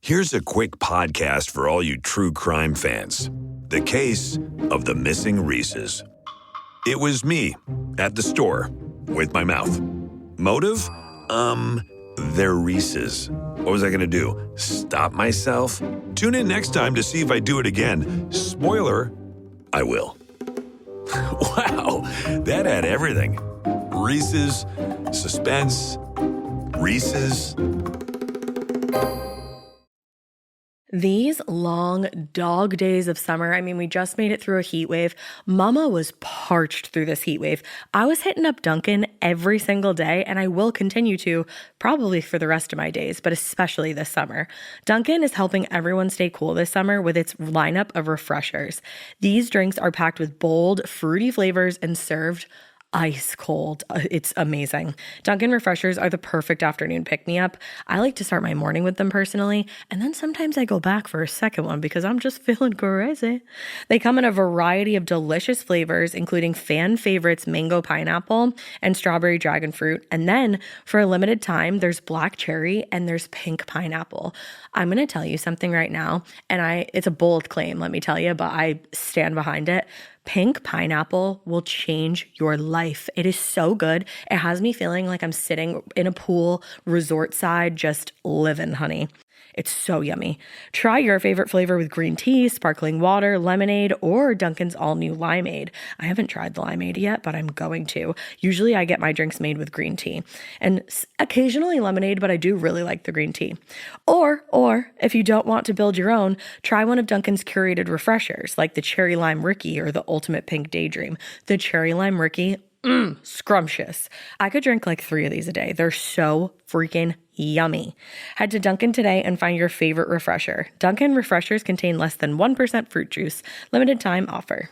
Here's a quick podcast for all you true crime fans. The case of the missing Reeses. It was me at the store with my mouth. Motive? They're Reeses. What was I going to do? Stop myself? Tune in next time to see if I do it again. Spoiler, I will. Wow, that had everything. Reeses, suspense, Reeses. These long dog days of summer, I mean, we just made it through a heat wave. Mama was parched through this heat wave. I was hitting up Dunkin' every single day, and I will continue to probably for the rest of my days, but especially this summer. Dunkin' is helping everyone stay cool this summer with its lineup of refreshers. These drinks are packed with bold, fruity flavors and served ice cold. It's amazing. Dunkin' refreshers are the perfect afternoon pick-me-up. I like to start my morning with them personally, and then sometimes I go back for a second one because I'm just feeling crazy. They come in a variety of delicious flavors, including fan favorites mango pineapple and strawberry dragon fruit. And then for a limited time, there's black cherry and there's pink pineapple. I'm going to tell you something right now, and it's a bold claim, let me tell you, but I stand behind it. Pink pineapple will change your life. It is so good. It has me feeling like I'm sitting in a pool, resort side, just living, honey. It's so yummy. Try your favorite flavor with green tea, sparkling water, lemonade, or Dunkin's all-new limeade. I haven't tried the limeade yet, but I'm going to. Usually I get my drinks made with green tea and occasionally lemonade, but I do really like the green tea. Or if you don't want to build your own, try one of Dunkin's curated refreshers like the Cherry Lime Ricky or the Ultimate Pink Daydream. The Cherry Lime Ricky, scrumptious. I could drink like 3 of these a day. They're so freaking yummy. Head to Dunkin' today and find your favorite refresher. Dunkin' refreshers contain less than 1% fruit juice. Limited time offer.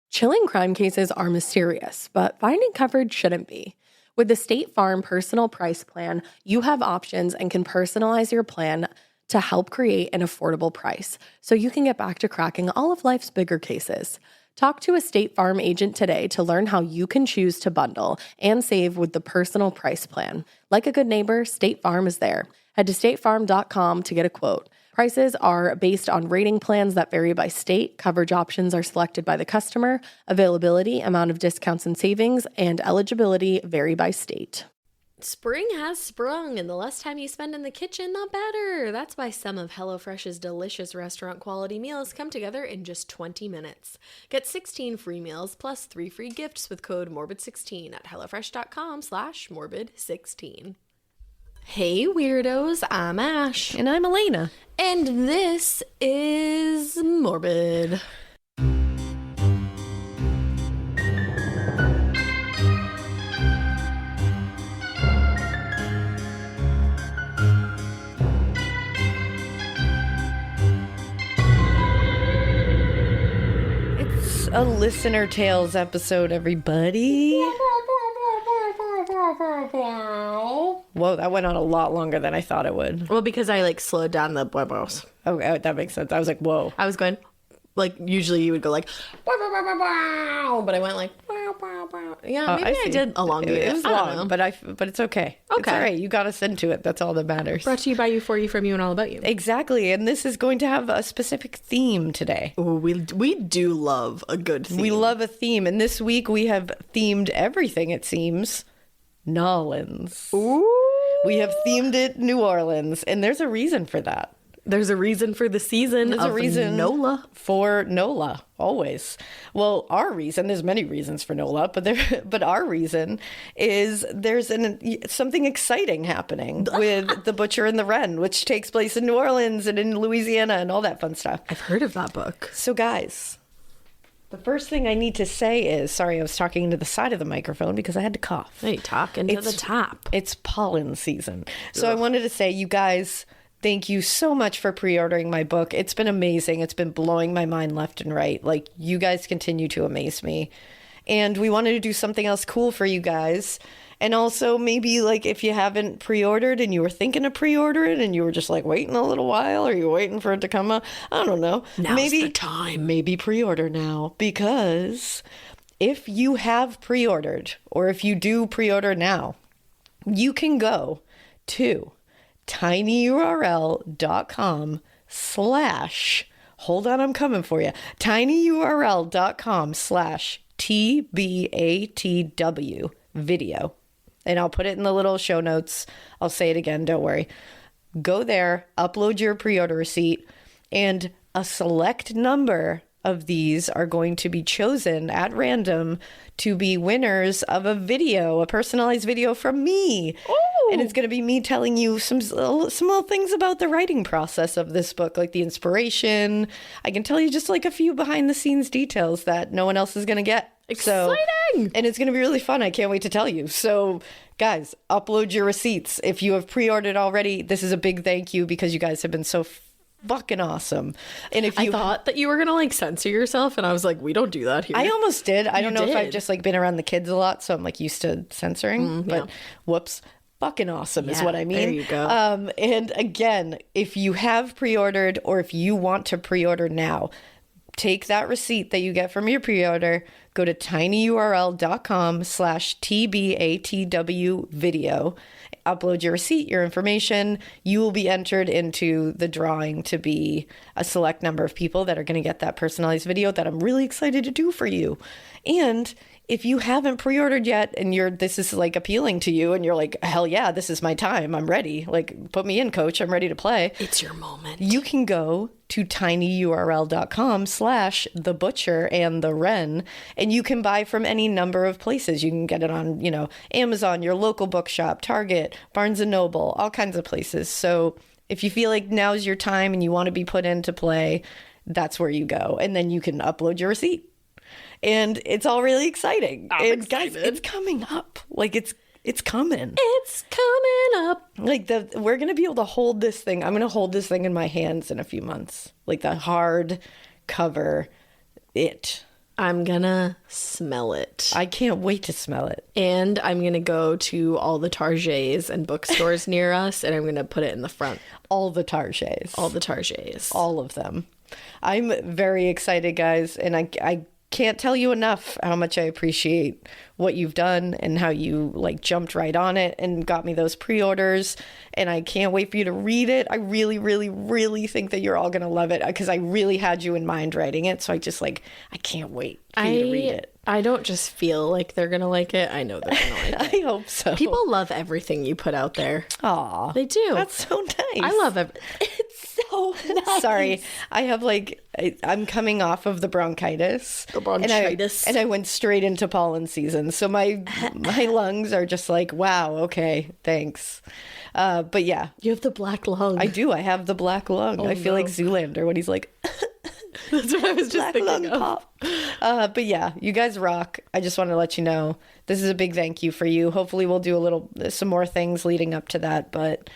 Chilling crime cases are mysterious, but finding coverage shouldn't be. With the State Farm Personal Price Plan, you have options and can personalize your plan to help create an affordable price so you can get back to cracking all of life's bigger cases. Talk to a State Farm agent today to learn how you can choose to bundle and save with the Personal Price Plan. Like a good neighbor, State Farm is there. Head to statefarm.com to get a quote. Prices are based on rating plans that vary by state. Coverage options are selected by the customer. Availability, amount of discounts and savings, and eligibility vary by state. Spring has sprung, and the less time you spend in the kitchen, the better. That's why some of HelloFresh's delicious restaurant-quality meals come together in just 20 minutes. Get 16 free meals plus 3 free gifts with code MORBID16 at HelloFresh.com/MORBID16. Hey weirdos, I'm Ash. And I'm Alaina. And this is Morbid. It's a Listener Tales episode, everybody. Whoa, that went on a lot longer than I thought it would. Well, because I slowed down the buebos. Oh, that makes sense. I was like, whoa. I was going, usually you would go but I went yeah, maybe I did elongate it. It was long, but it's okay. Okay. It's all right. You got us into it. That's all that matters. Brought to you by you, for you, from you, and all about you. Exactly. And this is going to have a specific theme today. Ooh, we do love a good theme. We love a theme. And this week we have themed everything, it seems, Nolans. Ooh. We have themed it New Orleans. And there's a reason for that. There's a reason for the season. There's a reason NOLA. For NOLA, always. Well, our reason, there's many reasons for NOLA, but our reason is there's something exciting happening with The Butcher and the Wren, which takes place in New Orleans and in Louisiana and all that fun stuff. I've heard of that book. So guys, the first thing I need to say is, sorry, I was talking into the side of the microphone because I had to cough. Hey, talk into the top. It's pollen season. So I wanted to say, you guys, thank you so much for pre-ordering my book. It's been amazing. It's been blowing my mind left and right. You guys continue to amaze me. And we wanted to do something else cool for you guys. And also maybe if you haven't pre-ordered and you were thinking of pre-order it and you were just waiting a little while, or you're waiting for it to come out. I don't know. Now's the time. Maybe pre-order now, because if you have pre-ordered, or if you do pre-order now, you can go to tinyurl.com/ hold on, I'm coming for you. tinyurl.com/ TBATW video. And I'll put it in the little show notes. I'll say it again, don't worry. Go there, upload your pre-order receipt, and a select number of these are going to be chosen at random to be winners of a video, a personalized video from me. Ooh. And it's going to be me telling you some little things about the writing process of this book, like the inspiration. I can tell you just like a few behind the scenes details that no one else is going to get. Exciting! And it's going to be really fun. I can't wait to tell you. So, guys, upload your receipts. If you have pre-ordered already, this is a big thank you because you guys have been so fucking awesome. And if you I thought that you were going to like censor yourself, and I was like, we don't do that here. I almost did. I don't know if I've just like been around the kids a lot, so I'm like used to censoring, but whoops. Fucking awesome is what I mean. There you go. And again, if you have pre-ordered or if you want to pre-order now, take that receipt that you get from your pre-order, go to tinyurl.com/ TBATW video, upload your receipt, your information. You will be entered into the drawing to be a select number of people that are going to get that personalized video that I'm really excited to do for you. And if you haven't pre-ordered yet and this is like appealing to you and you're like, hell yeah, this is my time, I'm ready. Like, put me in, coach. I'm ready to play. It's your moment. You can go to tinyurl.com/ the butcher and the wren, and you can buy from any number of places. You can get it on, Amazon, your local bookshop, Target, Barnes & Noble, all kinds of places. So if you feel like now's your time and you want to be put into play, that's where you go. And then you can upload your receipt. And it's all really exciting. I'm and excited. Guys, it's coming up. Like it's coming. It's coming up. Like we're going to be able to hold this thing. I'm going to hold this thing in my hands in a few months. Like the hard cover I'm gonna smell it. I can't wait to smell it. And I'm gonna go to all the Targets and bookstores near us, and I'm gonna put it in the front. All the Targets. All the Targets. All of them. I'm very excited, guys, and I can't tell you enough how much I appreciate what you've done and how you like jumped right on it and got me those pre-orders, and I can't wait for you to read it. I really, really, really think that you're all going to love it because I really had you in mind writing it, so I can't wait for you to read it. I don't just feel like they're going to like it. I know they're going to like it. I hope so. People love everything you put out there. Aw. They do. That's so nice. I love it. It's so nice. Sorry. I have I'm coming off of the bronchitis. The bronchitis. And I went straight into pollen season. So my lungs are just like, wow, okay, thanks. But yeah. You have the black lung. I do. I have the black lung. I feel like Zoolander when he's like... That's what I was just thinking of. Pop. But yeah, you guys rock. I just want to let you know this is a big thank you for you. Hopefully we'll do some more things leading up to that, but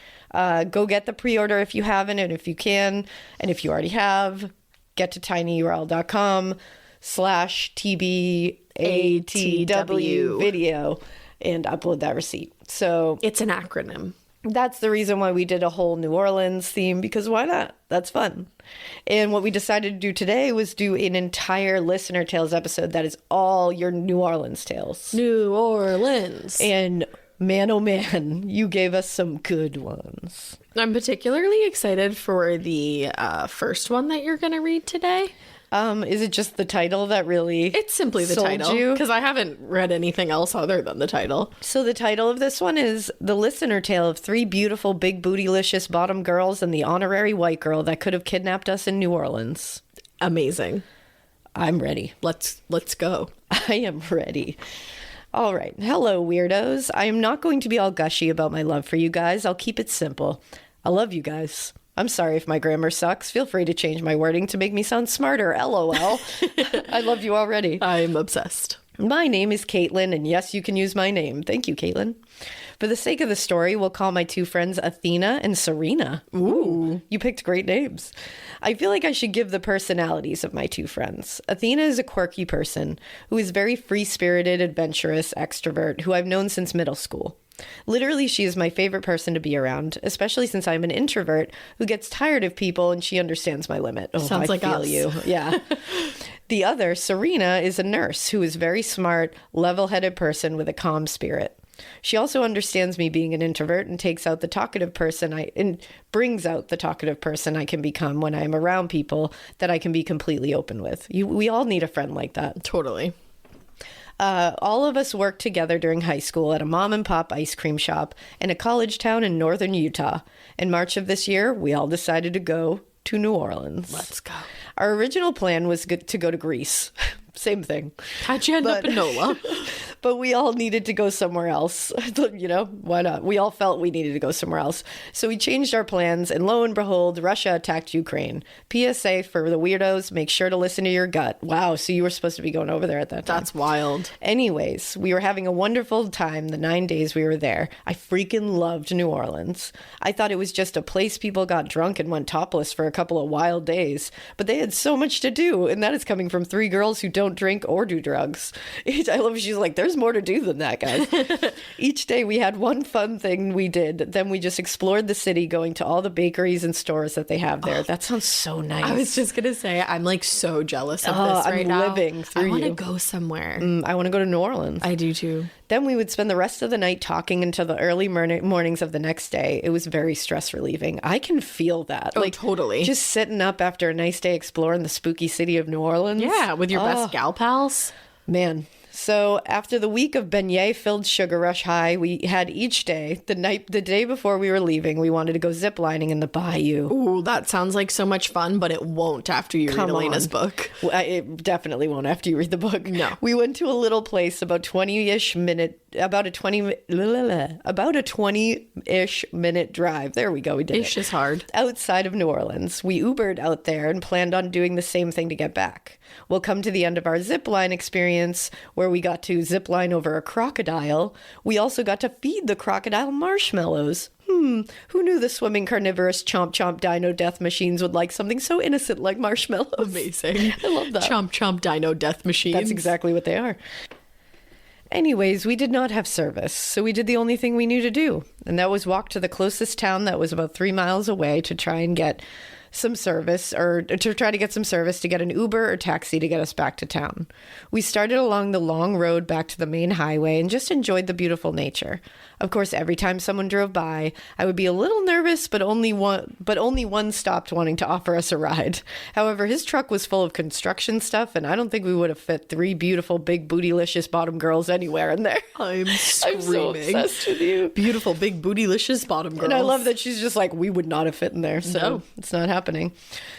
go get the pre-order if you haven't, and if you can, and if you already have, get to tinyurl.com / TBATW video and upload that receipt. So it's an acronym. That's the reason why we did a whole New Orleans theme, because why not? That's fun. And what we decided to do today was do an entire listener tales episode that is all your New Orleans tales. New Orleans. And man, oh man, you gave us some good ones. I'm particularly excited for the first one that you're going to read today. Is it just the title that really It's simply the title, because I haven't read anything else other than the title. So the title of this one is The Listener Tale of Three Beautiful Big Bootylicious Bottom Girls and the Honorary White Girl That Could Have Kidnapped Us in New Orleans. Amazing. I'm ready. Let's go. I am ready. All right. Hello, weirdos. I am not going to be all gushy about my love for you guys. I'll keep it simple. I love you guys. I'm sorry if my grammar sucks. Feel free to change my wording to make me sound smarter. LOL. I love you already. I'm obsessed. My name is Caitlin, and yes, you can use my name. Thank you, Caitlin. For the sake of the story, we'll call my two friends Athena and Serena. Ooh, you picked great names. I feel like I should give the personalities of my two friends. Athena is a quirky person who is very free-spirited, adventurous, extrovert, who I've known since middle school. Literally, she is my favorite person to be around, especially since I'm an introvert who gets tired of people and she understands my limit. Oh, Sounds like us. You. Yeah. The other, Serena, is a nurse who is very smart, level-headed person with a calm spirit. She also understands me being an introvert and brings out the talkative person I can become when I'm around people that I can be completely open with. We all need a friend like that. Totally. All of us worked together during high school at a mom and pop ice cream shop in a college town in northern Utah. In March of this year, we all decided to go to New Orleans. Let's go. Our original plan was to go to Greece. Same thing. How'd you end up in NOLA? But we all needed to go somewhere else. Why not? We all felt we needed to go somewhere else. So we changed our plans, and lo and behold, Russia attacked Ukraine. PSA for the weirdos, make sure to listen to your gut. Wow, so you were supposed to be going over there at that time. That's wild. Anyways, we were having a wonderful time the 9 days we were there. I freaking loved New Orleans. I thought it was just a place people got drunk and went topless for a couple of wild days. But they had so much to do, and that is coming from 3 girls who don't drink or do drugs. I love she's like, there's more to do than that, guys. Each day we had one fun thing we did. Then we just explored the city, going to all the bakeries and stores that they have there. That sounds so nice. I was just going to say, I'm like so jealous of this right now. I'm living through I want to go somewhere. I want to go to New Orleans. I do too. Then we would spend the rest of the night talking until the early mornings of the next day. It was very stress relieving. I can feel that. Oh, totally. Just sitting up after a nice day exploring the spooky city of New Orleans. Yeah, with your best gal pals. Man. So after the week of beignet-filled sugar rush high we had each day, the day before we were leaving, we wanted to go ziplining in the bayou. Ooh, that sounds like so much fun, but it won't after you read Alaina's book. Well, it definitely won't after you read the book. No. We went to a little place about 20-ish minute drive. There we go. We did Ish is hard. Outside of New Orleans. We Ubered out there and planned on doing the same thing to get back. We'll come to the end of our zipline experience where we got to zipline over a crocodile. We also got to feed the crocodile marshmallows. Who knew the swimming carnivorous chomp chomp dino death machines would like something so innocent like marshmallows? Amazing. I love that. Chomp chomp dino death machines. That's exactly what they are. Anyways, we did not have service, so we did the only thing we knew to do, and that was walk to the closest town that was about 3 miles away to try and get some service, or to try to get some service to get an Uber or taxi to get us back to town. We started along the long road back to the main highway and just enjoyed the beautiful nature. Of course, every time someone drove by, I would be a little nervous, but only one stopped wanting to offer us a ride. However, his truck was full of construction stuff, and I don't think we would have fit 3 beautiful, big, bootylicious bottom girls anywhere in there. I'm screaming. I'm so obsessed with you. Beautiful, big, bootylicious bottom girls. And I love that she's just like, we would not have fit in there, so No. It's not happening.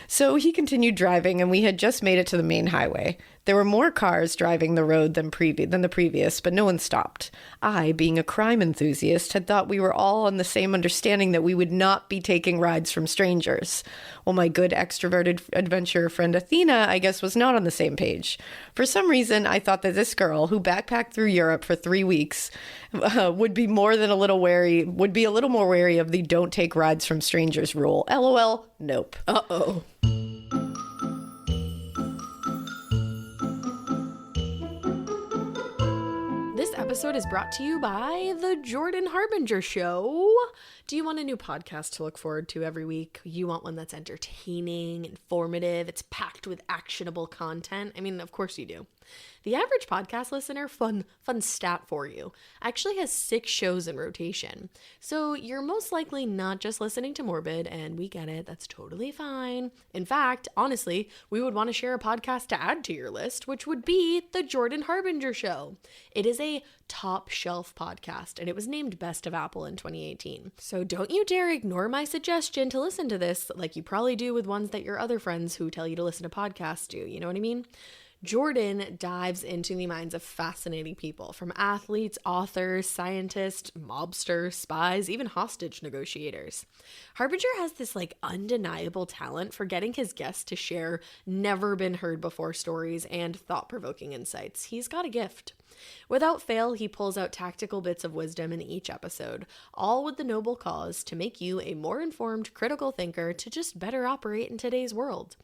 So he continued driving, and we had just made it to the main highway. There were more cars driving the road than the previous, but no one stopped. I, being a crime enthusiast, had thought we were all on the same understanding that we would not be taking rides from strangers. Well, my good extroverted adventurer friend Athena, I guess, was not on the same page. For some reason, I thought that this girl, who backpacked through Europe for 3 weeks, would be a little more wary of the don't take rides from strangers rule. LOL, nope. Uh-oh. This episode is brought to you by The Jordan Harbinger Show. Do you want a new podcast to look forward to every week? You want one that's entertaining, informative, it's packed with actionable content? I mean, of course you do. The average podcast listener, fun stat for you, actually has 6 shows in rotation. So you're most likely not just listening to Morbid, and we get it, that's totally fine. In fact, honestly, we would want to share a podcast to add to your list, which would be The Jordan Harbinger Show. It is a top shelf podcast, and it was named Best of Apple in 2018. So don't you dare ignore my suggestion to listen to this like you probably do with ones that your other friends who tell you to listen to podcasts do, you know what I mean? Jordan dives into the minds of fascinating people, from athletes, authors, scientists, mobsters, spies, even hostage negotiators. Harbinger has this undeniable talent for getting his guests to share never been heard before stories and thought-provoking insights. He's got a gift. Without fail, he pulls out tactical bits of wisdom in each episode, all with the noble cause to make you a more informed, critical thinker to just better operate in today's world.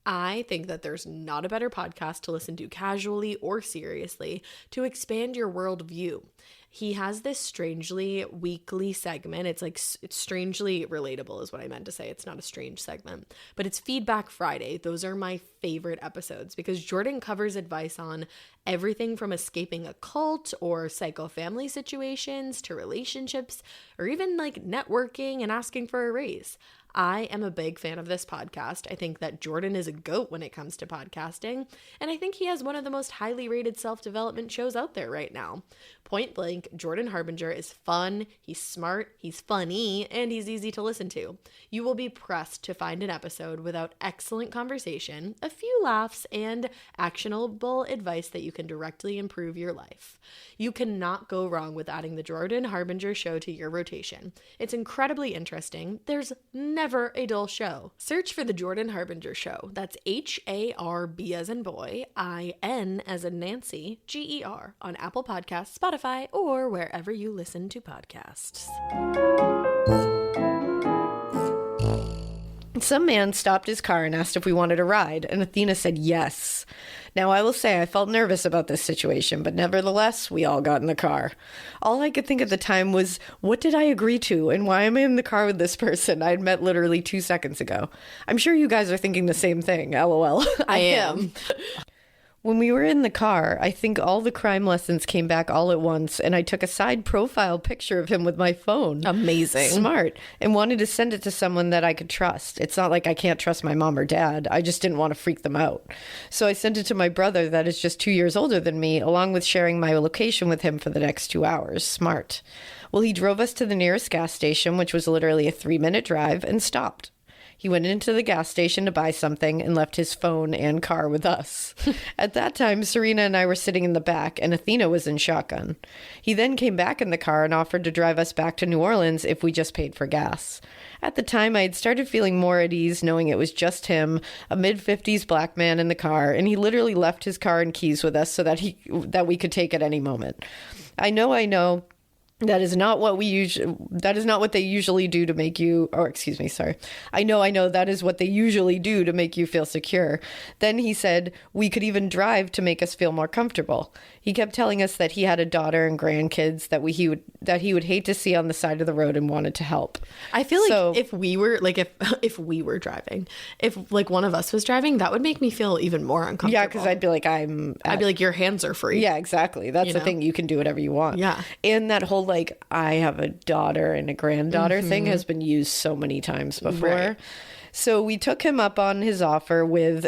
I think that there's not a better podcast to listen to casually or seriously to expand your worldview. He has this strangely weekly segment. It's strangely relatable is what I meant to say. It's not a strange segment, but it's Feedback Friday. Those are my favorite episodes because Jordan covers advice on everything from escaping a cult or psycho family situations to relationships or even like networking and asking for a raise. I am a big fan of this podcast. I think that Jordan is a goat when it comes to podcasting, and I think he has one of the most highly rated self-development shows out there right now. Point blank, Jordan Harbinger is fun, he's smart, he's funny, and he's easy to listen to. You will be pressed to find an episode without excellent conversation, a few laughs, and actionable advice that you can directly improve your life. You cannot go wrong with adding the Jordan Harbinger show to your rotation. It's incredibly interesting. There's never a dull show. Search for the Jordan Harbinger show. That's HARB as in boy, IN as in Nancy, GER on Apple Podcasts, Spotify, or wherever you listen to podcasts. Some man stopped his car and asked if we wanted a ride, and Athena said yes. Now, I will say I felt nervous about this situation, but nevertheless, we all got in the car. All I could think at the time was, what did I agree to, and why am I in the car with this person I had met literally 2 seconds ago? I'm sure you guys are thinking the same thing, LOL. I am. When we were in the car, I think all the crime lessons came back all at once, and I took a side profile picture of him with my phone. Amazing. Smart. And wanted to send it to someone that I could trust. It's not like I can't trust my mom or dad. I just didn't want to freak them out. So I sent it to my brother that is just 2 years older than me, along with sharing my location with him for the next 2 hours. Smart. Well, he drove us to the nearest gas station, which was literally a 3-minute drive, and stopped. He went into the gas station to buy something and left his phone and car with us. At that time, Serena and I were sitting in the back, and Athena was in shotgun. He then came back in the car and offered to drive us back to New Orleans if we just paid for gas. At the time, I had started feeling more at ease knowing it was just him, a mid-50s black man in the car, and he literally left his car and keys with us so that we could take at any moment. I know. That is not what they usually do to make you, or excuse me, sorry. I know that is what they usually do to make you feel secure. Then he said we could even drive to make us feel more comfortable. He kept telling us that he had a daughter and grandkids that he would hate to see on the side of the road and wanted to help. I feel like if we were if we were driving, if like one of us was driving, that would make me feel even more uncomfortable. Yeah, because I'd be like, your hands are free. Yeah, exactly. That's the thing. You can do whatever you want. Yeah. And that whole like I have a daughter and a granddaughter thing has been used so many times before. Right. So we took him up on his offer and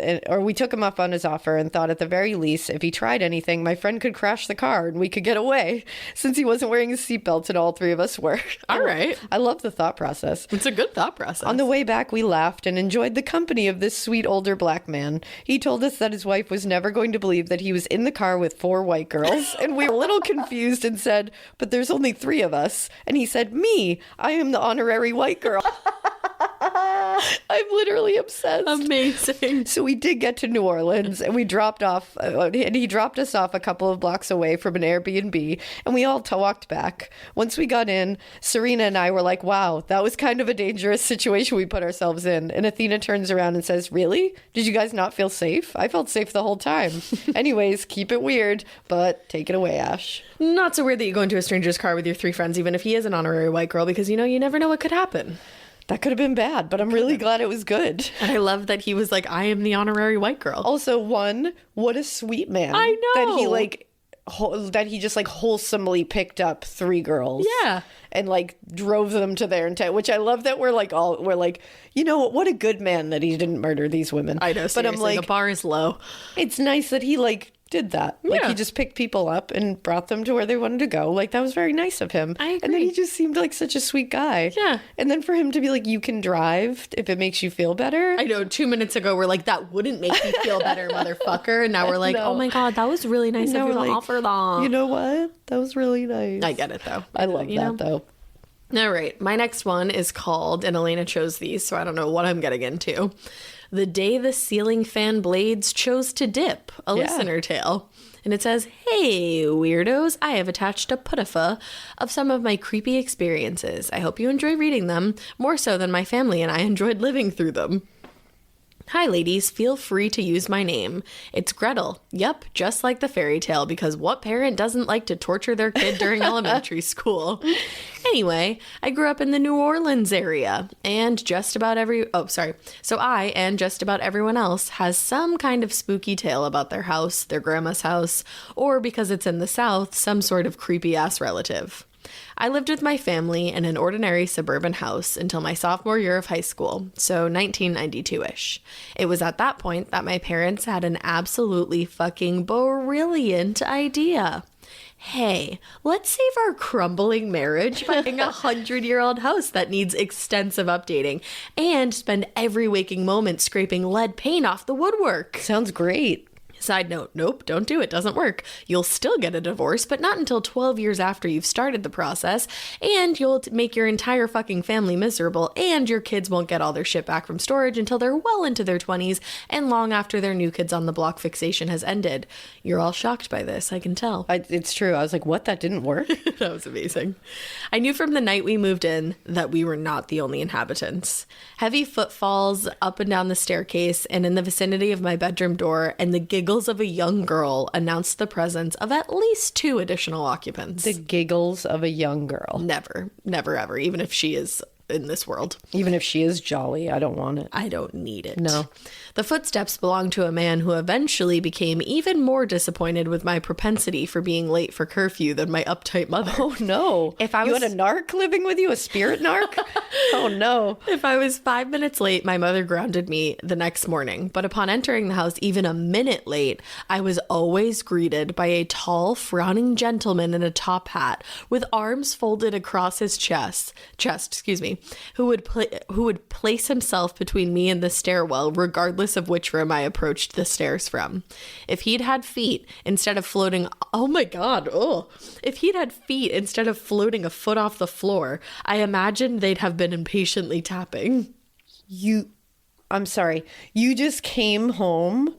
thought at the very least, if he tried anything, my friend could crash the car and we could get away since he wasn't wearing his seatbelt and all three of us were. All right. I love the thought process. It's a good thought process. On the way back, we laughed and enjoyed the company of this sweet older black man. He told us that his wife was never going to believe that he was in the car with 4 white girls. And we were a little confused and said, but there's only 3 of us. And he said, me, I am the honorary white girl. I'm literally obsessed. Amazing. So we did get to New Orleans and he dropped us off a couple of blocks away from an Airbnb and we all walked back. Once we got in, Serena and I were like, wow, that was kind of a dangerous situation we put ourselves in. And Athena turns around and says, really? Did you guys not feel safe? I felt safe the whole time. Anyways, keep it weird, but take it away, Ash. Not so weird that you go into a stranger's car with your 3 friends, even if he is an honorary white girl, because you never know what could happen. That could have been bad, but I'm really glad it was good. And I love that he was like, I am the honorary white girl. Also, what a sweet man. I know. That he just wholesomely picked up 3 girls. Yeah. And drove them to their intent, which I love that we're what a good man that he didn't murder these women. I know, seriously, but I'm like, the bar is low. It's nice that he did that. Yeah. He just picked people up and brought them to where they wanted to go. That was very nice of him. I agree. And then he just seemed like such a sweet guy. Yeah. And then for him to be like, you can drive if it makes you feel better. I know, 2 minutes ago we're like, that wouldn't make me feel better, motherfucker. And now we're like, oh my God, that was really nice of you to offer that. You know what? That was really nice. I get it though. I love that though. All right. My next one is called, and Alaina chose these, so I don't know what I'm getting into. The Day the Ceiling Fan Blades Chose to Dip, a listener tale. And it says, hey, weirdos, I have attached a putafa of some of my creepy experiences. I hope you enjoy reading them, more so than my family and I enjoyed living through them. Hi, ladies. Feel free to use my name. It's Gretel. Yep, just like the fairy tale, because what parent doesn't like to torture their kid during elementary school? Anyway, I grew up in the New Orleans area, and just about So I, and just about everyone else, has some kind of spooky tale about their house, their grandma's house, or because it's in the South, some sort of creepy-ass relative. I lived with my family in an ordinary suburban house until my sophomore year of high school, so 1992-ish. It was at that point that my parents had an absolutely fucking brilliant idea. Hey, let's save our crumbling marriage by buying a 100-year-old house that needs extensive updating and spend every waking moment scraping lead paint off the woodwork. Sounds great. Side note, nope, don't do it, doesn't work. You'll still get a divorce, but not until 12 years after you've started the process, and you'll make your entire fucking family miserable, and your kids won't get all their shit back from storage until they're well into their 20s, and long after their new kids on the block fixation has ended. You're all shocked by this, I can tell. It's true. I was like, what? That didn't work? That was amazing. I knew from the night we moved in that we were not the only inhabitants. Heavy footfalls up and down the staircase and in the vicinity of my bedroom door, and the giggles of a young girl announced the presence of at least 2 additional occupants. The giggles of a young girl. Never, ever, even if she is in this world. Even if she is jolly, I don't want it. I don't need it. No. The footsteps belonged to a man who eventually became even more disappointed with my propensity for being late for curfew than my uptight mother. Oh, no. If I You was- had a narc living with you? A spirit narc? Oh, no. If I was 5 minutes late, my mother grounded me the next morning. But upon entering the house even a minute late, I was always greeted by a tall, frowning gentleman in a top hat with arms folded across his chest, who would place himself between me and the stairwell, regardless of which room I approached the stairs from. If he'd had feet instead of floating, if he'd had feet instead of floating a foot off the floor, I imagined they'd have been impatiently tapping. I'm sorry. You just came home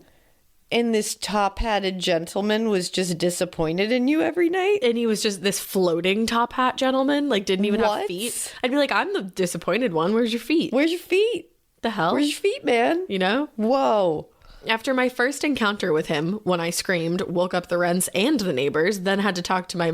and this top-hatted gentleman was just disappointed in you every night? And he was just this floating top hat gentleman, like didn't even have What? feet. I'd be like, I'm the disappointed one. Where's your feet? Where's your feet? The hell? Where's your feet, man? You know? Whoa. After my first encounter with him, when I screamed, woke up the rents and the neighbors, then had to talk my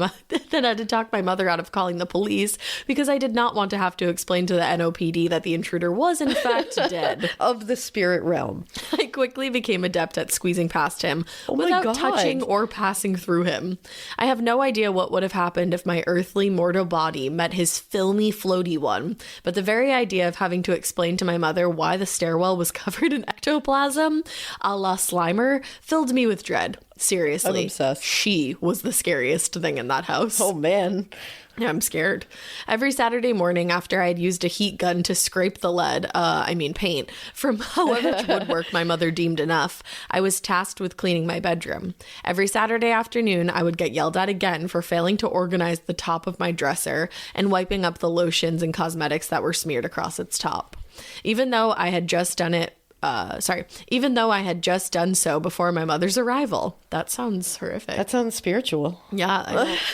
mother out of calling the police because I did not want to have to explain to the NOPD that the intruder was in fact dead. Of the spirit realm. I quickly became adept at squeezing past him Oh my without God. touching or passing through him. I have no idea what would have happened if my earthly mortal body met his filmy floaty one, but the very idea of having to explain to my mother why the stairwell was covered in ectoplasm, a la Slimer, filled me with dread. Seriously. I'm obsessed. She was the scariest thing in that house. Oh, man. I'm scared. Every Saturday morning after I had used a heat gun to scrape the paint, from however much woodwork my mother deemed enough, I was tasked with cleaning my bedroom. Every Saturday afternoon, I would get yelled at again for failing to organize the top of my dresser and wiping up the lotions and cosmetics that were smeared across its top. Even though I had just done so before my mother's arrival. That sounds horrific. That sounds spiritual. Yeah,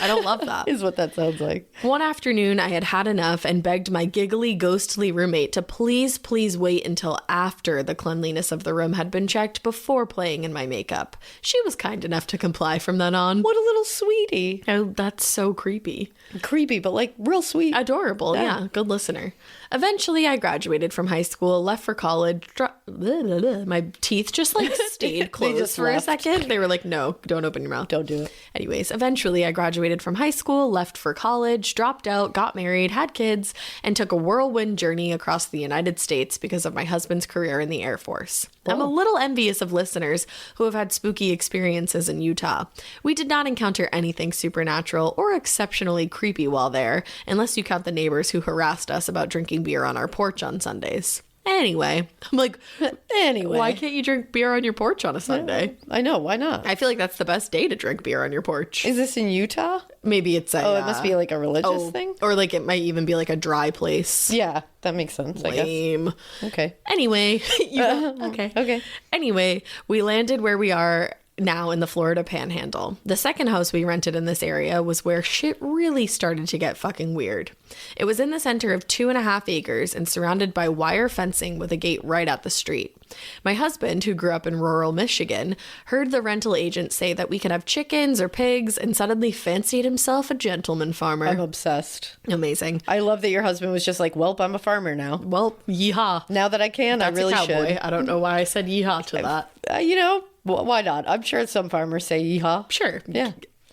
I don't love that. Is what that sounds like. One afternoon, I had had enough and begged my giggly, ghostly roommate to please wait until after the cleanliness of the room had been checked before playing in my makeup. She was kind enough to comply from then on. What a little sweetie. Oh, that's so creepy. Creepy, but like real sweet. Adorable, yeah. Good listener. Eventually, I graduated from high school, left for college. My teeth just like stayed closed just for left. a second. They were like, no, don't open your mouth. Don't do it. Anyways, eventually I graduated from high school, left for college, dropped out, got married, had kids, and took a whirlwind journey across the United States because of my husband's career in the Air Force. I'm a little envious of listeners who have had spooky experiences in Utah. We did not encounter anything supernatural or exceptionally creepy while there, unless you count the neighbors who harassed us about drinking beer on our porch on Sundays. Anyway, I'm like, why can't you drink beer on your porch on a Sunday? I know. Why not? I feel like that's the best day to drink beer on your porch. Is this in Utah? Maybe it's a... Oh, it must be like a religious thing? Or like it might even be like a dry place. Yeah, that makes sense, I guess. Lame. Okay. Anyway, okay. Okay. Anyway, we landed where we are now in the Florida Panhandle. The second house we rented in this area was where shit really started to get fucking weird. It was in the center of 2.5 acres and surrounded by wire fencing with a gate right at the street. My husband, who grew up in rural Michigan, heard the rental agent say that we could have chickens or pigs and suddenly fancied himself a gentleman farmer. I'm obsessed. Amazing. I love that your husband was just like, welp, I'm a farmer now. Well, yeehaw. Now that I can, That's I really a cowboy. should. I don't know why I said yeehaw to that. You know, why not? I'm sure some farmers say yeehaw. Sure. Yeah.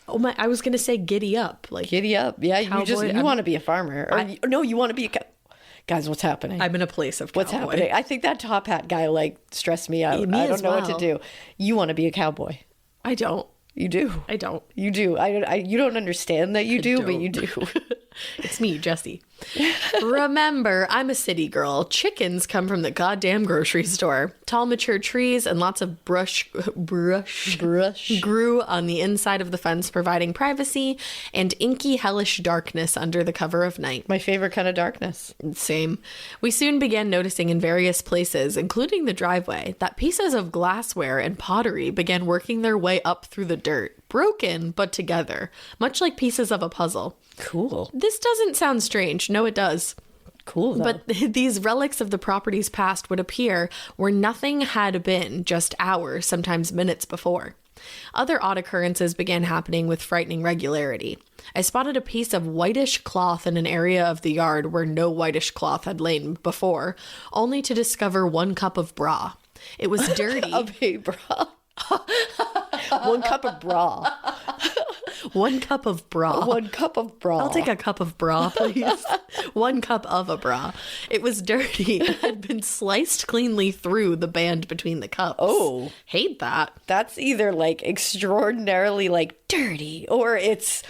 Oh my! I was gonna say giddy up. Like Giddy up. Yeah, you want to be a farmer. Or, no, you want to be a guys, what's happening? I'm in a place of cowboy. What's happening? I think that top hat guy like stressed me out. Me I don't as know what to well. do. You want to be a cowboy. I don't. You do. I don't. You do. You don't understand that you do, but you do. It's me, Jesse. Remember, I'm a city girl. Chickens come from the goddamn grocery store. Tall, mature trees and lots of brush grew on the inside of the fence, providing privacy and inky, hellish darkness under the cover of night. My favorite kind of darkness. Same. We soon began noticing in various places, including the driveway, that pieces of glassware and pottery began working their way up through the dirt, broken but together, much like pieces of a puzzle. Cool. This doesn't sound strange. No, it does. Cool, though. But these relics of the property's past would appear where nothing had been just hours, sometimes minutes before. Other odd occurrences began happening with frightening regularity. I spotted a piece of whitish cloth in an area of the yard where no whitish cloth had lain before, only to discover 1 cup of bra. It was dirty. A baby bra. 1 cup of bra. 1 cup of bra. 1 cup of bra. I'll take a cup of bra, please. 1 cup of a bra. It was dirty and had been sliced cleanly through the band between the cups. Oh. Hate that. That's either like extraordinarily like dirty or it's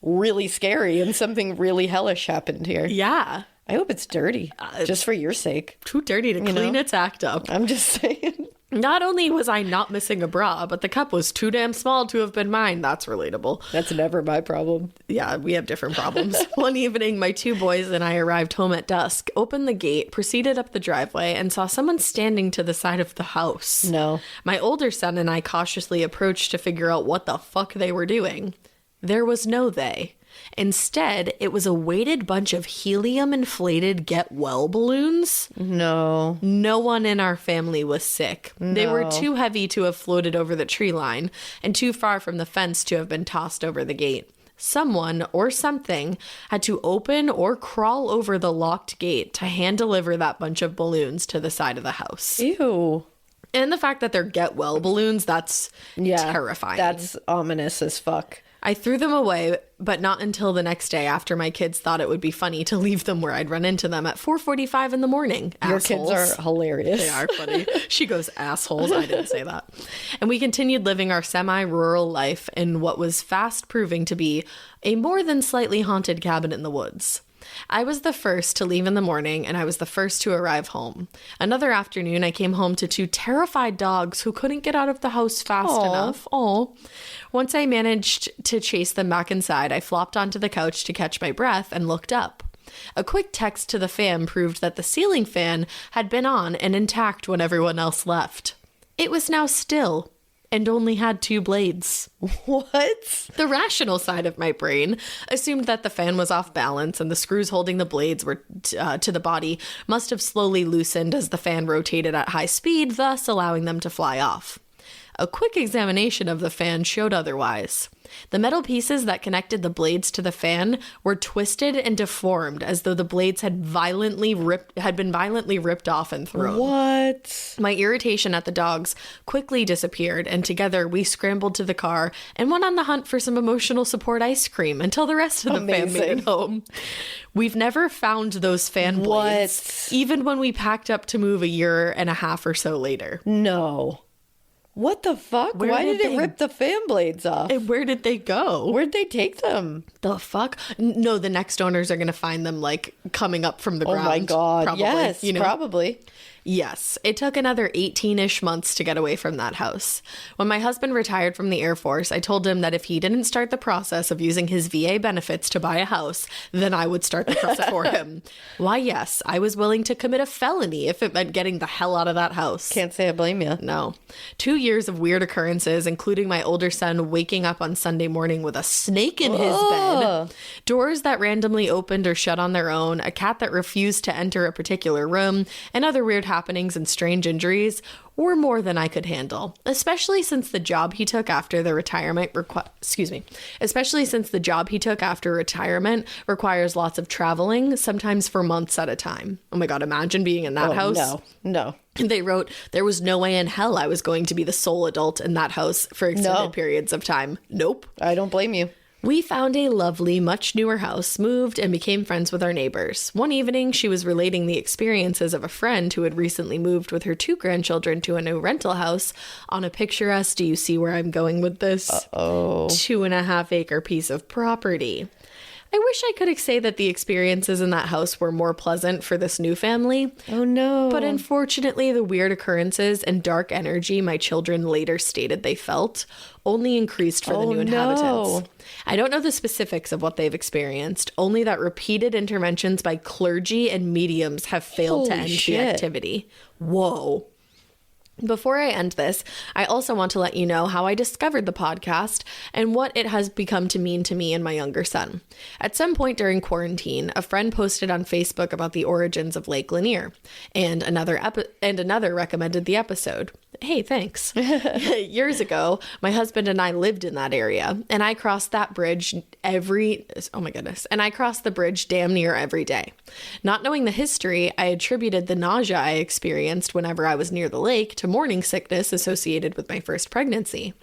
really scary and something really hellish happened here. Yeah. I hope it's dirty. Just for your sake. Too dirty to clean its act up. I'm just saying. Not only was I not missing a bra, but the cup was too damn small to have been mine. That's relatable. That's never my problem. Yeah, we have different problems. One evening, my 2 boys and I arrived home at dusk, opened the gate, proceeded up the driveway, and saw someone standing to the side of the house. No. My older son and I cautiously approached to figure out what the fuck they were doing. There was no they. Instead, it was a weighted bunch of helium-inflated get-well balloons. No. No one in our family was sick. They were too heavy to have floated over the tree line and too far from the fence to have been tossed over the gate. Someone or something had to open or crawl over the locked gate to hand-deliver that bunch of balloons to the side of the house. Ew. And the fact that they're get-well balloons, that's terrifying. That's ominous as fuck. I threw them away, but not until the next day after my kids thought it would be funny to leave them where I'd run into them at 4:45 in the morning. Your Assholes. kids are hilarious. They are funny. She goes, assholes. I didn't say that. And we continued living our semi-rural life in what was fast proving to be a more than slightly haunted cabin in the woods. I was the first to leave in the morning, and I was the first to arrive home. Another afternoon, I came home to 2 terrified dogs who couldn't get out of the house fast enough. Oh. Once I managed to chase them back inside, I flopped onto the couch to catch my breath and looked up. A quick text to the fan proved that the ceiling fan had been on and intact when everyone else left. It was now still and only had 2 blades. What? The rational side of my brain assumed that the fan was off balance and the screws holding the blades were to the body must have slowly loosened as the fan rotated at high speed, thus allowing them to fly off. A quick examination of the fan showed otherwise. The metal pieces that connected the blades to the fan were twisted and deformed as though the blades had been violently ripped off and thrown. What? My irritation at the dogs quickly disappeared, and together we scrambled to the car and went on the hunt for some emotional support ice cream until the rest of the fam made it home. We've never found those fan blades, even when we packed up to move a year and a half or so later. No. What the fuck? Why did it rip the fan blades off? And where did they go? Where'd they take them? The fuck? No, the next owners are going to find them like coming up from the ground. Oh my God. Probably, yes, probably. Yes, it took another 18-ish months to get away from that house. When my husband retired from the Air Force, I told him that if he didn't start the process of using his VA benefits to buy a house, then I would start the process for him. Why, yes, I was willing to commit a felony if it meant getting the hell out of that house. Can't say I blame you. No. 2 years of weird occurrences, including my older son waking up on Sunday morning with a snake in his bed, doors that randomly opened or shut on their own, a cat that refused to enter a particular room, and other weird happenings and strange injuries were more than I could handle, especially since the job he took after the retirement requires lots of traveling, sometimes for months at a time. Oh my God, imagine being in that house. No. They wrote, there was no way in hell I was going to be the sole adult in that house for extended periods of time. Nope. I don't blame you. We found a lovely, much newer house, moved, and became friends with our neighbors. One evening, she was relating the experiences of a friend who had recently moved with her 2 grandchildren to a new rental house on a picturesque, do you see where I'm going with this? 2.5-acre piece of property. I wish I could say that the experiences in that house were more pleasant for this new family. Oh, no. But unfortunately, the weird occurrences and dark energy my children later stated they felt only increased for the new inhabitants. No. I don't know the specifics of what they've experienced, only that repeated interventions by clergy and mediums have failed to end the activity. Whoa. Before I end this, I also want to let you know how I discovered the podcast and what it has become to mean to me and my younger son. At some point during quarantine, a friend posted on Facebook about the origins of Lake Lanier, and another recommended the episode. Hey, thanks. Years ago, my husband and I lived in that area, and I crossed that bridge I crossed the bridge damn near every day. Not knowing the history, I attributed the nausea I experienced whenever I was near the lake to morning sickness associated with my first pregnancy.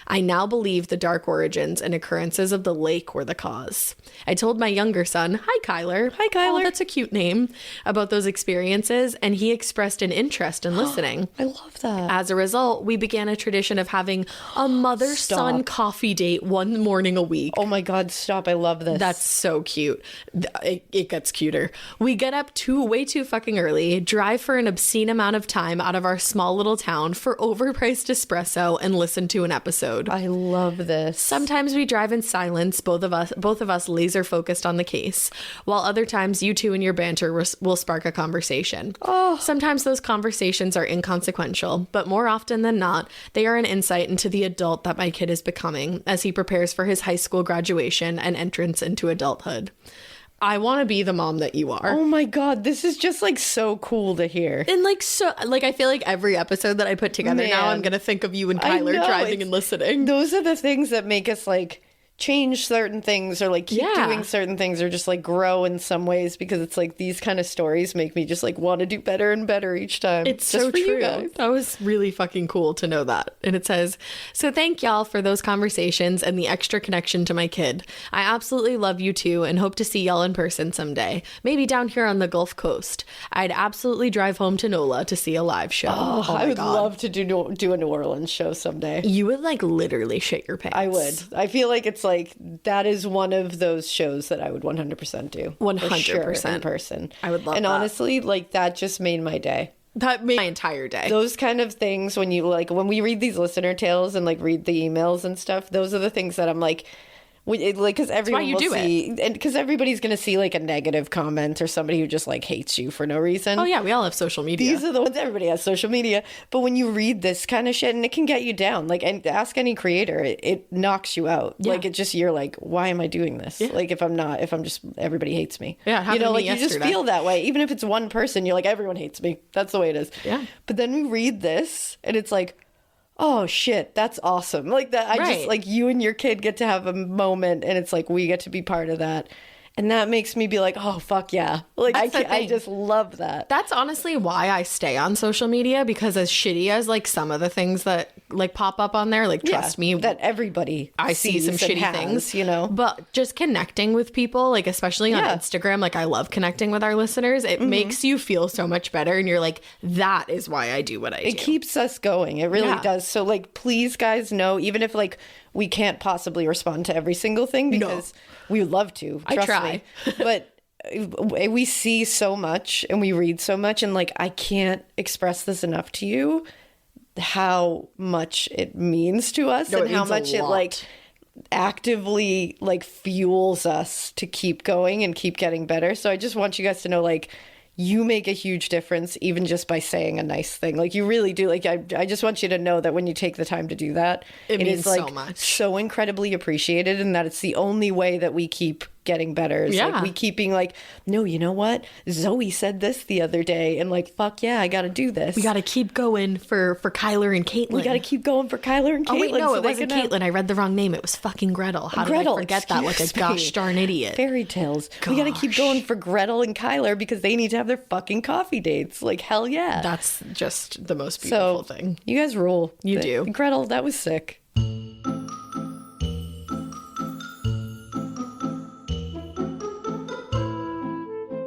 I now believe the dark origins and occurrences of the lake were the cause. I told my younger son, hi Kyler. Hi Kyler. Oh, that's a cute name, about those experiences, and he expressed an interest in listening. I love that. As a result, we began a tradition of having a mother-son coffee date one morning a week. Oh my God, stop. I love this. That's so cute. It gets cuter. We get up way too fucking early, drive for an obscene amount of time out of our small little town for overpriced espresso, and listen to an episode. I love this. Sometimes we drive in silence, both of us laser focused on the case, while other times you two and your banter will spark a conversation. Sometimes those conversations are inconsequential, but more often than not, they are an insight into the adult that my kid is becoming as he prepares for his high school graduation and entrance into adulthood. I want to be the mom that you are. Oh my God, this is just like so cool to hear. And I feel like every episode that I put together now, I'm going to think of you and Kyler driving and listening. Those are the things that make us like change certain things or like keep doing certain things or just like grow in some ways, because it's like these kind of stories make me just like want to do better and better each time. It's just so for true. You guys. That was really fucking cool to know that. And it says, so thank y'all for those conversations and the extra connection to my kid. I absolutely love you too and hope to see y'all in person someday. Maybe down here on the Gulf Coast. I'd absolutely drive home to NOLA to see a live show. I would love to do a New Orleans show someday. You would like literally shit your pants. I would. I feel like it's like that is one of those shows that I would 100% do. 100% in person. I would love and that. honestly, like that just made my day. That made my entire day. Those kind of things when we read these listener tales and like read the emails and stuff, those are the things that I'm like, because everyone will see, and because everybody's gonna see like a negative comment or somebody who just like hates you for no reason. Oh yeah, we all have social media. These are the ones, everybody has social media, but when you read this kind of shit, and it can get you down, like, and ask any creator, it knocks you out. Like, it just, you're like, why am I doing this? Like, if I'm just, everybody hates me. Yeah, you know, like you just feel that way, even if it's one person, you're like, everyone hates me. That's the way it is. Yeah. But then we read this, and it's like, oh shit, that's awesome. Like that, I just like you and your kid get to have a moment, and it's like we get to be part of that. And that makes me be like, oh, fuck yeah. Like, I just love that. That's honestly why I stay on social media, because as shitty as like some of the things that like pop up on there, like trust me, that everybody I see some shitty things, you know, but just connecting with people, like especially on Instagram, like I love connecting with our listeners. It makes you feel so much better. And you're like, that is why I do what I do. It keeps us going. It really does. So like, please guys know, even if like we can't possibly respond to every single thing, because we would love to. Trust me. But we see so much and we read so much, and like I can't express this enough to you how much it means to us, and how much it like actively like fuels us to keep going and keep getting better. So I just want you guys to know, like, you make a huge difference even just by saying a nice thing. Like, you really do. Like, I just want you to know that when you take the time to do that, it means is like so much, so incredibly appreciated, and that it's the only way that we keep getting better. Is like we keep being like, no, you know what? Zoe said this the other day, and like, fuck yeah, I got to do this. We got to keep going for Kyler and Caitlin. We got to keep going for Kyler and Caitlin. Oh wait, no, it wasn't Caitlin. I read the wrong name. It was fucking Gretel. How did I forget that? Like a gosh darn idiot. Fairy tales. We got to keep going for Gretel and Kyler because they need to have their fucking coffee dates. Like, hell yeah. That's just the most beautiful thing. You guys rule. You do. Gretel, that was sick.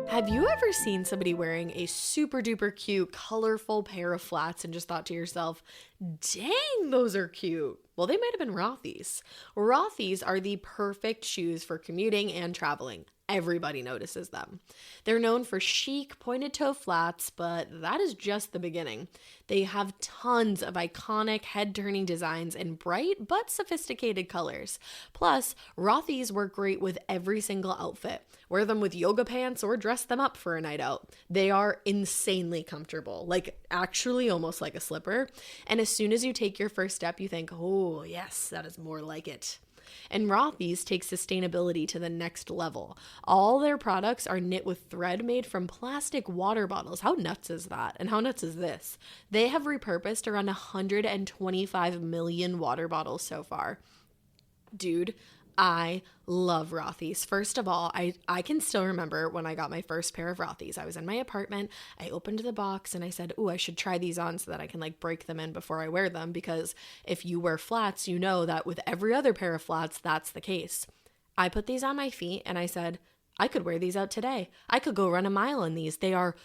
Have you ever seen somebody wearing a super duper cute, colorful pair of flats and just thought to yourself, dang, those are cute? Well, they might have been Rothys. Rothys are the perfect shoes for commuting and traveling. Everybody notices them. They're known for chic, pointed toe flats, but that is just the beginning. They have tons of iconic head-turning designs in bright but sophisticated colors. Plus, Rothys work great with every single outfit. Wear them with yoga pants or dress them up for a night out. They are insanely comfortable, like actually almost like a slipper. And as soon as you take your first step, you think, oh yes, that is more like it. And Rothys take sustainability to the next level. All their products are knit with thread made from plastic water bottles. How nuts is that? And how nuts is this? They have repurposed around 125 million water bottles so far. Dude, I love Rothys. First of all, I can still remember when I got my first pair of Rothys. I was in my apartment, I opened the box and I said, ooh, I should try these on so that I can like break them in before I wear them, because if you wear flats, you know that with every other pair of flats, that's the case. I put these on my feet and I said, I could wear these out today. I could go run a mile in these. They are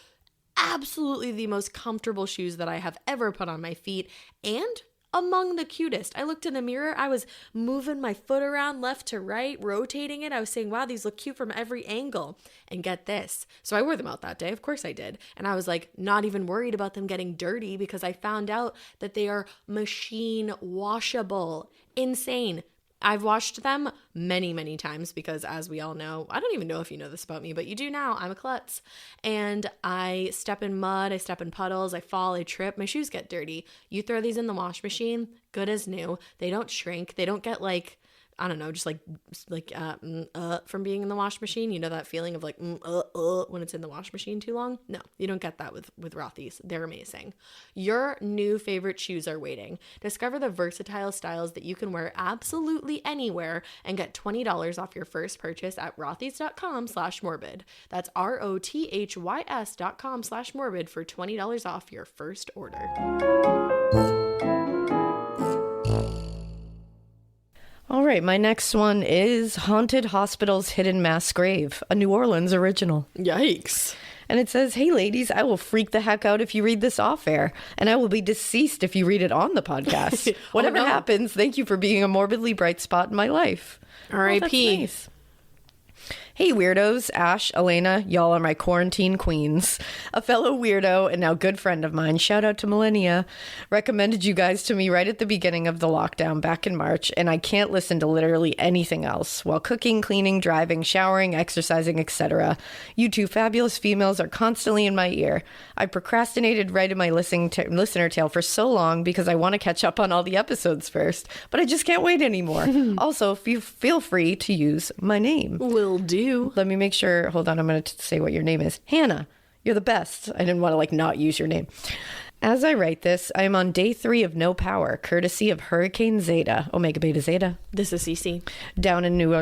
absolutely the most comfortable shoes that I have ever put on my feet, and among the cutest. I looked in the mirror, I was moving my foot around left to right, rotating it. I was saying, wow, these look cute from every angle. And get this. So I wore them out that day. Of course I did. And I was like, not even worried about them getting dirty because I found out that they are machine washable. Insane. I've washed them many, many times because, as we all know, I don't even know if you know this about me, but you do now, I'm a klutz. And I step in mud, I step in puddles, I fall, I trip, my shoes get dirty. You throw these in the wash machine, good as new. They don't shrink. They don't get like, I don't know, just from being in the wash machine. You know that feeling of like, when it's in the wash machine too long? No, you don't get that with Rothys. They're amazing. Your new favorite shoes are waiting. Discover the versatile styles that you can wear absolutely anywhere and get $20 off your first purchase at rothys.com/morbid. That's rothys.com/morbid for $20 off your first order. All right, my next one is Haunted Hospital's Hidden Mass Grave, a New Orleans original. Yikes. And it says, hey, ladies, I will freak the heck out if you read this off air, and I will be deceased if you read it on the podcast. Whatever happens, thank you for being a morbidly bright spot in my life. R.I.P. Oh, nice. Hey weirdos, Ash, Alaina, y'all are my quarantine queens. A fellow weirdo and now good friend of mine, shout out to Millennia, recommended you guys to me right at the beginning of the lockdown back in March, and I can't listen to literally anything else while cooking, cleaning, driving, showering, exercising, etc. You two fabulous females are constantly in my ear. I procrastinated writing my listener tale for so long because I want to catch up on all the episodes first, but I just can't wait anymore. Also, feel free to use my name. Will do. Let me make sure. Hold on. I'm going to say what your name is. Hannah, you're the best. I didn't want to not use your name. As I write this, I am on day 3 of no power, courtesy of Hurricane Zeta, Omega Beta Zeta. This is CC. Down in New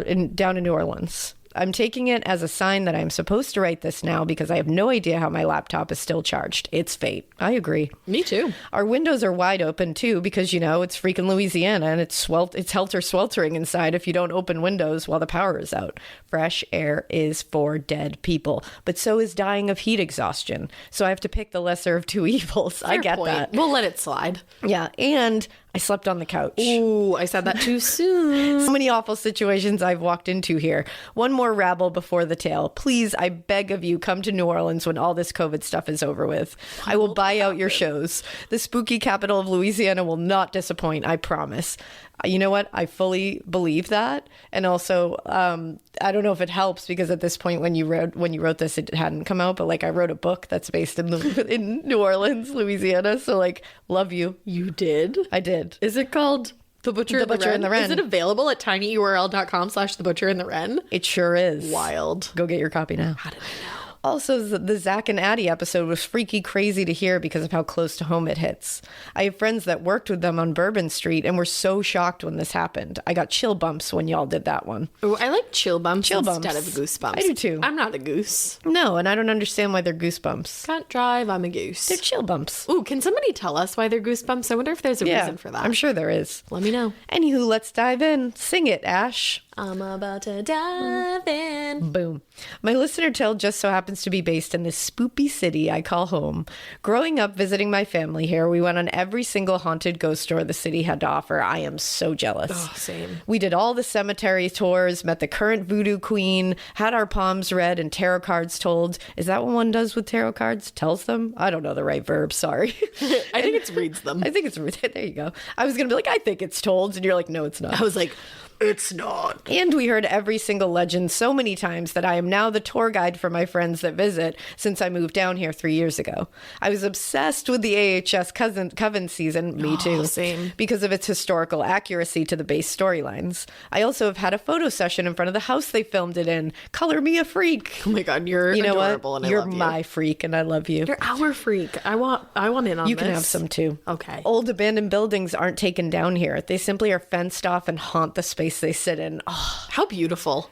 Orleans. I'm taking it as a sign that I'm supposed to write this now because I have no idea how my laptop is still charged. It's fate. I agree. Me too. Our windows are wide open too because, it's freaking Louisiana and it's helter-sweltering inside if you don't open windows while the power is out. Fresh air is for dead people, but so is dying of heat exhaustion. So I have to pick the lesser of two evils. Fair I get point. that. We'll let it slide. Yeah, and I slept on the couch. Ooh, I said that too soon. So many awful situations I've walked into here. One more rabble before the tale. Please, I beg of you, come to New Orleans when all this COVID stuff is over with. I will buy out your shows. The spooky capital of Louisiana will not disappoint, I promise. You know what? I fully believe that. And also, I don't know if it helps because at this point when you wrote this, it hadn't come out. But like I wrote a book that's based in New Orleans, Louisiana. So like, love you. You did? I did. Is it called The Butcher, and the Wren? Is it available at tinyurl.com/thebutcherandthen? It sure is. Wild. Go get your copy now. How did I know? Also, the Zach and Addie episode was freaky crazy to hear because of how close to home it hits. I have friends that worked with them on Bourbon Street and were so shocked when this happened. I got chill bumps when y'all did that one. Oh, I like chill bumps instead of goosebumps. I do too. I'm not a goose. No, and I don't understand why they're goosebumps. Can't drive, I'm a goose. They're chill bumps. Ooh, can somebody tell us why they're goosebumps? I wonder if there's a reason for that. I'm sure there is. Let me know. Anywho, let's dive in. Sing it, Ash. I'm about to dive in. Boom. My listener tale just so happens to be based in this spoopy city I call home. Growing up visiting my family here, we went on every single haunted ghost tour the city had to offer. I am so jealous. Oh, same. We did all the cemetery tours, met the current voodoo queen, had our palms read and tarot cards told. Is that what one does with tarot cards? Tells them? I don't know the right verb. Sorry. I think it's reads them. I think it's, there you go. I was going to be like, I think it's told. And you're like, no, it's not. I was like, it's not. And we heard every single legend so many times that I am now the tour guide for my friends that visit since I moved down here 3 years ago. I was obsessed with the AHS Coven season, me too, same. because of its historical accuracy to the base storylines. I also have had a photo session in front of the house they filmed it in. Color me a freak. Oh my God, you're adorable and I you're love you. my freak and I love you. You're our freak. I want in on this. You can have some too. Okay. Old abandoned buildings aren't taken down here. They simply are fenced off and haunt the space they sit in. Oh, how beautiful.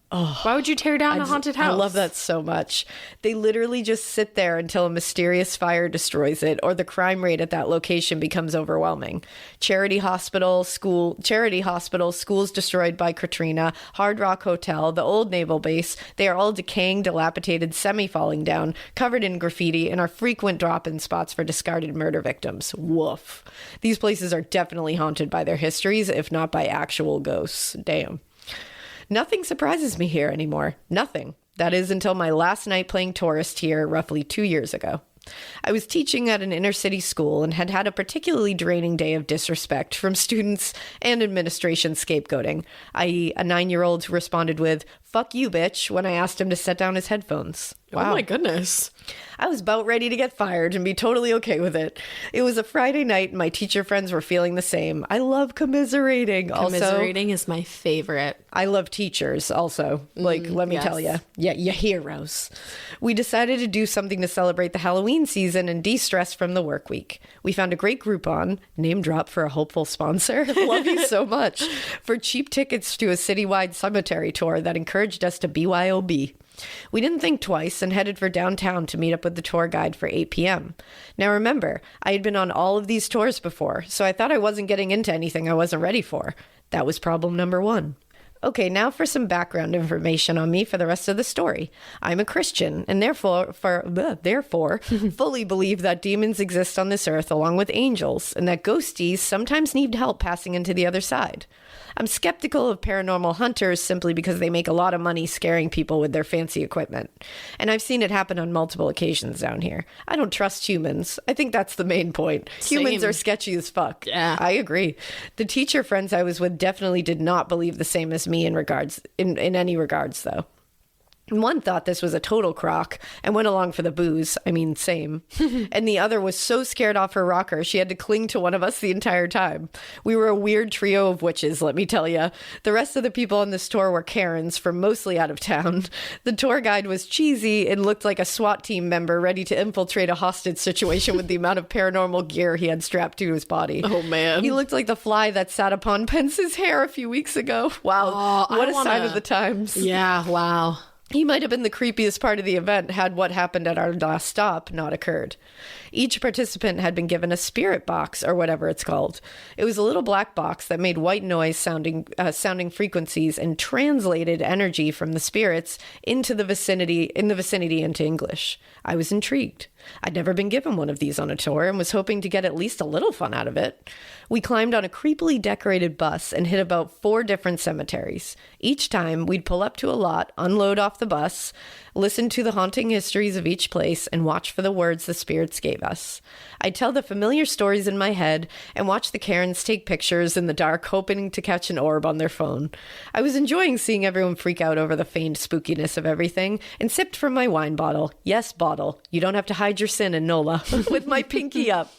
Why would you tear down a haunted house? I love that so much. They literally just sit there until a mysterious fire destroys it or the crime rate at that location becomes overwhelming. Charity hospital, schools destroyed by Katrina, Hard Rock Hotel, the old naval base, they are all decaying, dilapidated, semi-falling down, covered in graffiti, and are frequent drop-in spots for discarded murder victims. Woof. These places are definitely haunted by their histories, if not by actual ghosts. Damn. Nothing surprises me here anymore. Nothing. That is until my last night playing tourist here roughly 2 years ago. I was teaching at an inner city school and had had a particularly draining day of disrespect from students and administration scapegoating, i.e. a 9-year-old who responded with, "Fuck you, bitch," when I asked him to set down his headphones. Wow. Oh my goodness. I was about ready to get fired and be totally okay with it. It was a Friday night and my teacher friends were feeling the same. I love commiserating. Commiserating is my favorite. I love teachers also. Let me tell you. Yeah, you're heroes. We decided to do something to celebrate the Halloween season and de-stress from the work week. We found a great Groupon, name drop for a hopeful sponsor, love you so much, for cheap tickets to a citywide cemetery tour that encouraged us to BYOB. We didn't think twice and headed for downtown to meet up with the tour guide for 8 p.m. Now remember, I had been on all of these tours before, so I thought I wasn't getting into anything I wasn't ready for. That was problem number 1. Okay, now for some background information on me for the rest of the story. I'm a Christian and therefore fully believe that demons exist on this earth along with angels and that ghosties sometimes need help passing into the other side. I'm skeptical of paranormal hunters simply because they make a lot of money scaring people with their fancy equipment. And I've seen it happen on multiple occasions down here. I don't trust humans. I think that's the main point. Same. Humans are sketchy as fuck. Yeah. I agree. The teacher friends I was with definitely did not believe the same as me in any regards, though. One thought this was a total crock and went along for the booze. I mean, same. And the other was so scared off her rocker, she had to cling to one of us the entire time. We were a weird trio of witches, let me tell you. The rest of the people on this tour were Karens from mostly out of town. The tour guide was cheesy and looked like a SWAT team member ready to infiltrate a hostage situation with the amount of paranormal gear he had strapped to his body. Oh, man. He looked like the fly that sat upon Pence's hair a few weeks ago. Wow. What a sign of the times. Yeah, wow. He might have been the creepiest part of the event had what happened at our last stop not occurred. Each participant had been given a spirit box, or whatever it's called. It was a little black box that made white noise sounding frequencies and translated energy from the spirits in the vicinity into English. I was intrigued. I'd never been given one of these on a tour and was hoping to get at least a little fun out of it. We climbed on a creepily decorated bus and hit about 4 different cemeteries. Each time, we'd pull up to a lot, unload off the bus, listen to the haunting histories of each place, and watch for the words the spirits gave us. I'd tell the familiar stories in my head and watch the Karens take pictures in the dark, hoping to catch an orb on their phone. I was enjoying seeing everyone freak out over the feigned spookiness of everything and sipped from my wine bottle. Yes, bottle. You don't have to hide your sin in NOLA. With my pinky up.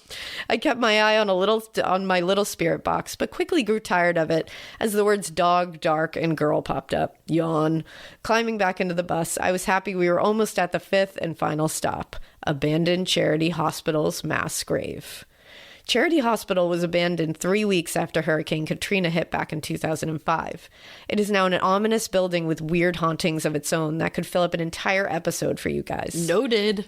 I kept my eye on my little spirit box, but quickly grew tired of it as the words dog, dark, and girl popped up. Yawn. Climbing back into the bus, I was happy we were almost at the 5th and final stop. Abandoned Charity Hospital's mass grave. Charity Hospital was abandoned 3 weeks after Hurricane Katrina hit back in 2005. It is now an ominous building with weird hauntings of its own that could fill up an entire episode for you guys. Noted.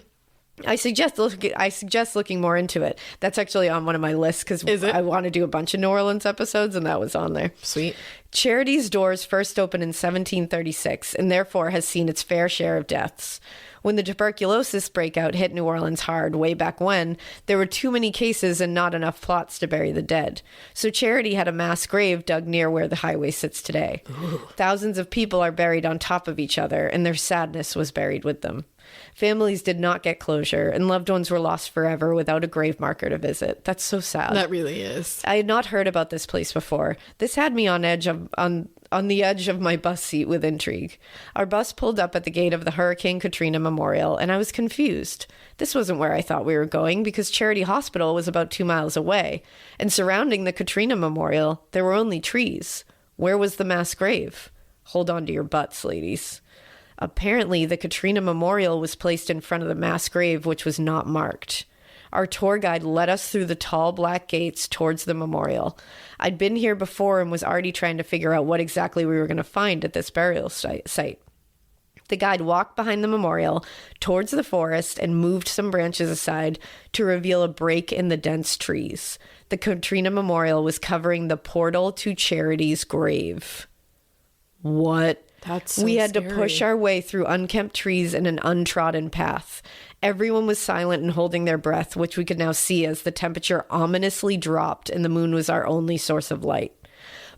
I suggest looking more into it. That's actually on one of my lists because I want to do a bunch of New Orleans episodes, and that was on there. Sweet. Charity's doors first opened in 1736 and therefore has seen its fair share of deaths. When the tuberculosis breakout hit New Orleans hard way back when, there were too many cases and not enough plots to bury the dead. So Charity had a mass grave dug near where the highway sits today. Ooh. Thousands of people are buried on top of each other, and their sadness was buried with them. Families did not get closure, and loved ones were lost forever without a grave marker to visit. That's so sad. That really is. I had not heard about this place before. This had me on the edge of my bus seat with intrigue. Our bus pulled up at the gate of the Hurricane Katrina Memorial, and I was confused. This wasn't where I thought we were going because Charity Hospital was about 2 miles away, and surrounding the Katrina Memorial, there were only trees. Where was the mass grave? Hold on to your butts, ladies. Apparently, the Katrina Memorial was placed in front of the mass grave, which was not marked. Our tour guide led us through the tall black gates towards the memorial. I'd been here before and was already trying to figure out what exactly we were going to find at this burial site. The guide walked behind the memorial towards the forest and moved some branches aside to reveal a break in the dense trees. The Katrina Memorial was covering the portal to Charity's grave. What? That's so We had scary. to push our way through unkempt trees and an untrodden path. Everyone was silent and holding their breath, which we could now see as the temperature ominously dropped and the moon was our only source of light.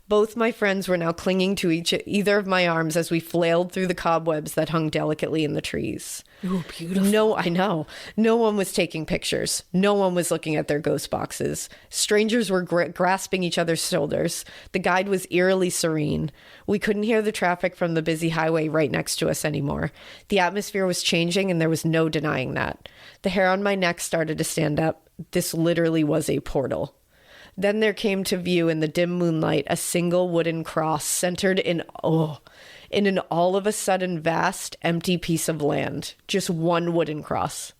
Both my friends were now clinging to either of my arms as we flailed through the cobwebs that hung delicately in the trees. Ooh, beautiful. No, I know. No one was taking pictures. No one was looking at their ghost boxes. Strangers were grasping each other's shoulders. The guide was eerily serene. We couldn't hear the traffic from the busy highway right next to us anymore. The atmosphere was changing, and there was no denying that. The hair on my neck started to stand up. This literally was a portal. Then there came to view in the dim moonlight a single wooden cross centered in an all of a sudden vast, empty piece of land. Just one wooden cross.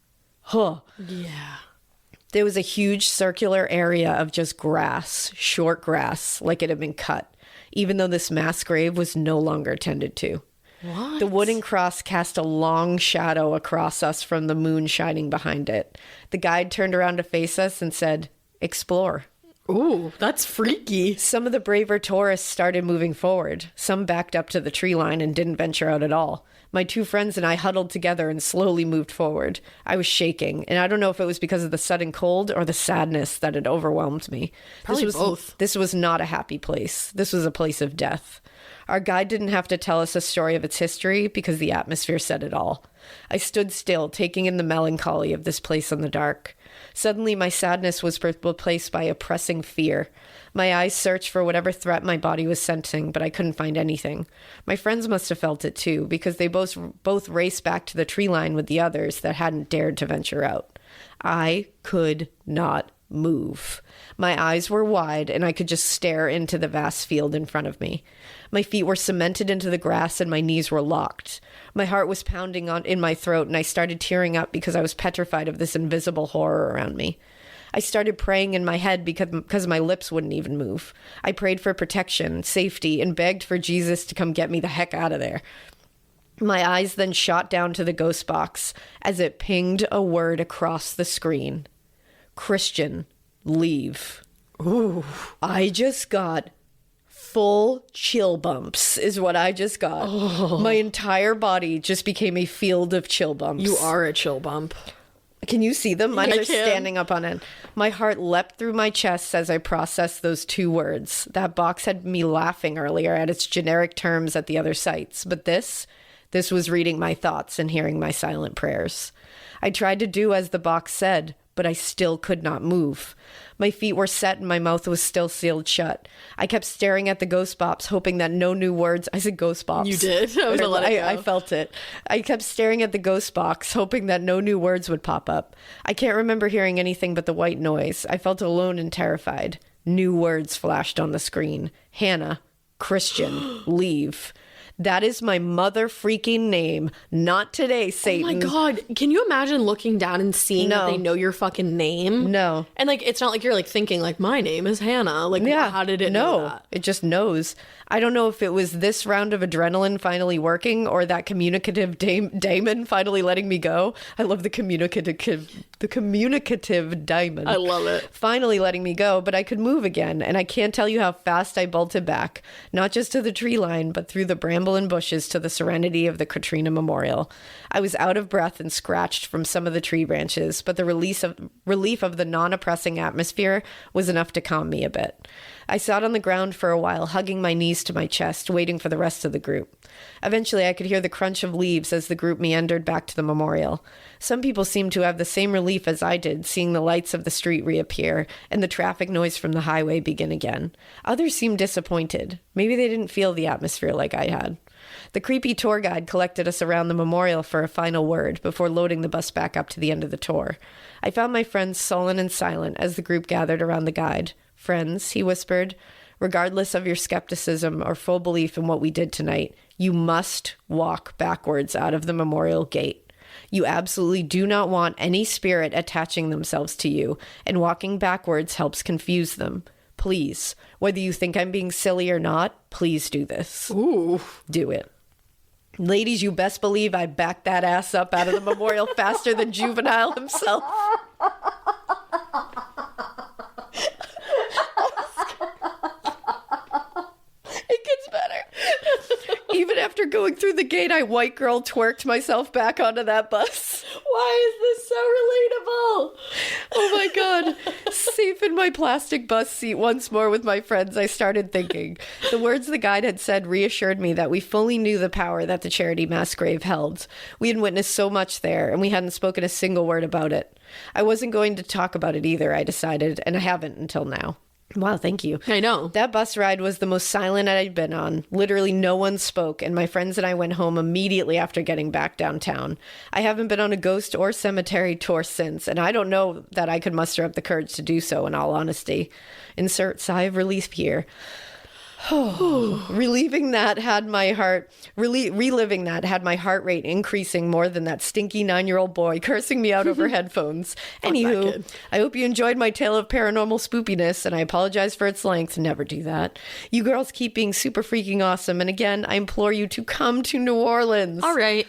Huh. Yeah. There was a huge circular area of just grass, short grass, like it had been cut, even though this mass grave was no longer tended to. What? The wooden cross cast a long shadow across us from the moon shining behind it. The guide turned around to face us and said, "Explore." Ooh, that's freaky. Some of the braver tourists started moving forward. Some backed up to the tree line and didn't venture out at all. My 2 friends and I huddled together and slowly moved forward. I was shaking, and I don't know if it was because of the sudden cold or the sadness that had overwhelmed me. Probably both. This was not a happy place. This was a place of death. Our guide didn't have to tell us a story of its history because the atmosphere said it all. I stood still, taking in the melancholy of this place in the dark. Suddenly, my sadness was replaced by a pressing fear. My eyes searched for whatever threat my body was sensing, but I couldn't find anything. My friends must have felt it too, because they both raced back to the tree line with the others that hadn't dared to venture out. I could not move. My eyes were wide, and I could just stare into the vast field in front of me. My feet were cemented into the grass, and my knees were locked. My heart was pounding in my throat, and I started tearing up because I was petrified of this invisible horror around me. I started praying in my head because my lips wouldn't even move. I prayed for protection, safety, and begged for Jesus to come get me the heck out of there. My eyes then shot down to the ghost box as it pinged a word across the screen. Christian, leave. Ooh. I just got full chill bumps is what I just got. Oh. My entire body just became a field of chill bumps. You are a chill bump. Can you see them? Mine are standing up on end. My heart leapt through my chest as I processed those 2 words. That box had me laughing earlier at its generic terms at the other sites. But this was reading my thoughts and hearing my silent prayers. I tried to do as the box said, but I still could not move. My feet were set and my mouth was still sealed shut. I kept staring at the ghost box, hoping that no new words... I said ghost box. You did? I felt it. I kept staring at the ghost box, hoping that no new words would pop up. I can't remember hearing anything but the white noise. I felt alone and terrified. New words flashed on the screen. Hannah, Christian, leave. That is my mother freaking name. Not today, Satan. Oh my God. Can you imagine looking down and seeing that they know your fucking name? No. And like, it's not like you're like thinking like, my name is Hannah. Like, how did it know that? It just knows. I don't know if it was this round of adrenaline finally working or that communicative daemon finally letting me go. I love the communicative daemon. I love it. Finally letting me go, but I could move again, and I can't tell you how fast I bolted back, not just to the tree line, but through the bramble and bushes to the serenity of the Katrina Memorial. I was out of breath and scratched from some of the tree branches, but the relief of the non-oppressing atmosphere was enough to calm me a bit. I sat on the ground for a while, hugging my knees to my chest, waiting for the rest of the group. Eventually, I could hear the crunch of leaves as the group meandered back to the memorial. Some people seemed to have the same relief as I did, seeing the lights of the street reappear and the traffic noise from the highway begin again. Others seemed disappointed. Maybe they didn't feel the atmosphere like I had. The creepy tour guide collected us around the memorial for a final word before loading the bus back up to the end of the tour. I found my friends sullen and silent as the group gathered around the guide. Friends, he whispered, regardless of your skepticism or full belief in what we did tonight, you must walk backwards out of the memorial gate. You absolutely do not want any spirit attaching themselves to you, and walking backwards helps confuse them. Please, whether you think I'm being silly or not, please do this. Ooh. Do it. Ladies, you best believe I backed that ass up out of the memorial faster than Juvenile himself. It gets better. Even after going through the gate, I white girl twerked myself back onto that bus. Why is this so relatable? Oh my God. Safe in my plastic bus seat once more with my friends, I started thinking. The words the guide had said reassured me that we fully knew the power that the charity mass grave held. We had witnessed so much there, and we hadn't spoken a single word about it. I wasn't going to talk about it either, I decided, and I haven't until now. Wow, thank you. I know. That bus ride was the most silent I'd been on. Literally no one spoke, and my friends and I went home immediately after getting back downtown. I haven't been on a ghost or cemetery tour since, and I don't know that I could muster up the courage to do so, in all honesty. Insert sigh of relief here. Reliving that had my heart rate increasing more than that stinky 9-year-old boy cursing me out over headphones. Anywho, I hope you enjoyed my tale of paranormal spoopiness, and I apologize for its length. Never do that. You girls keep being super freaking awesome, and again, I implore you to come to New Orleans. All right.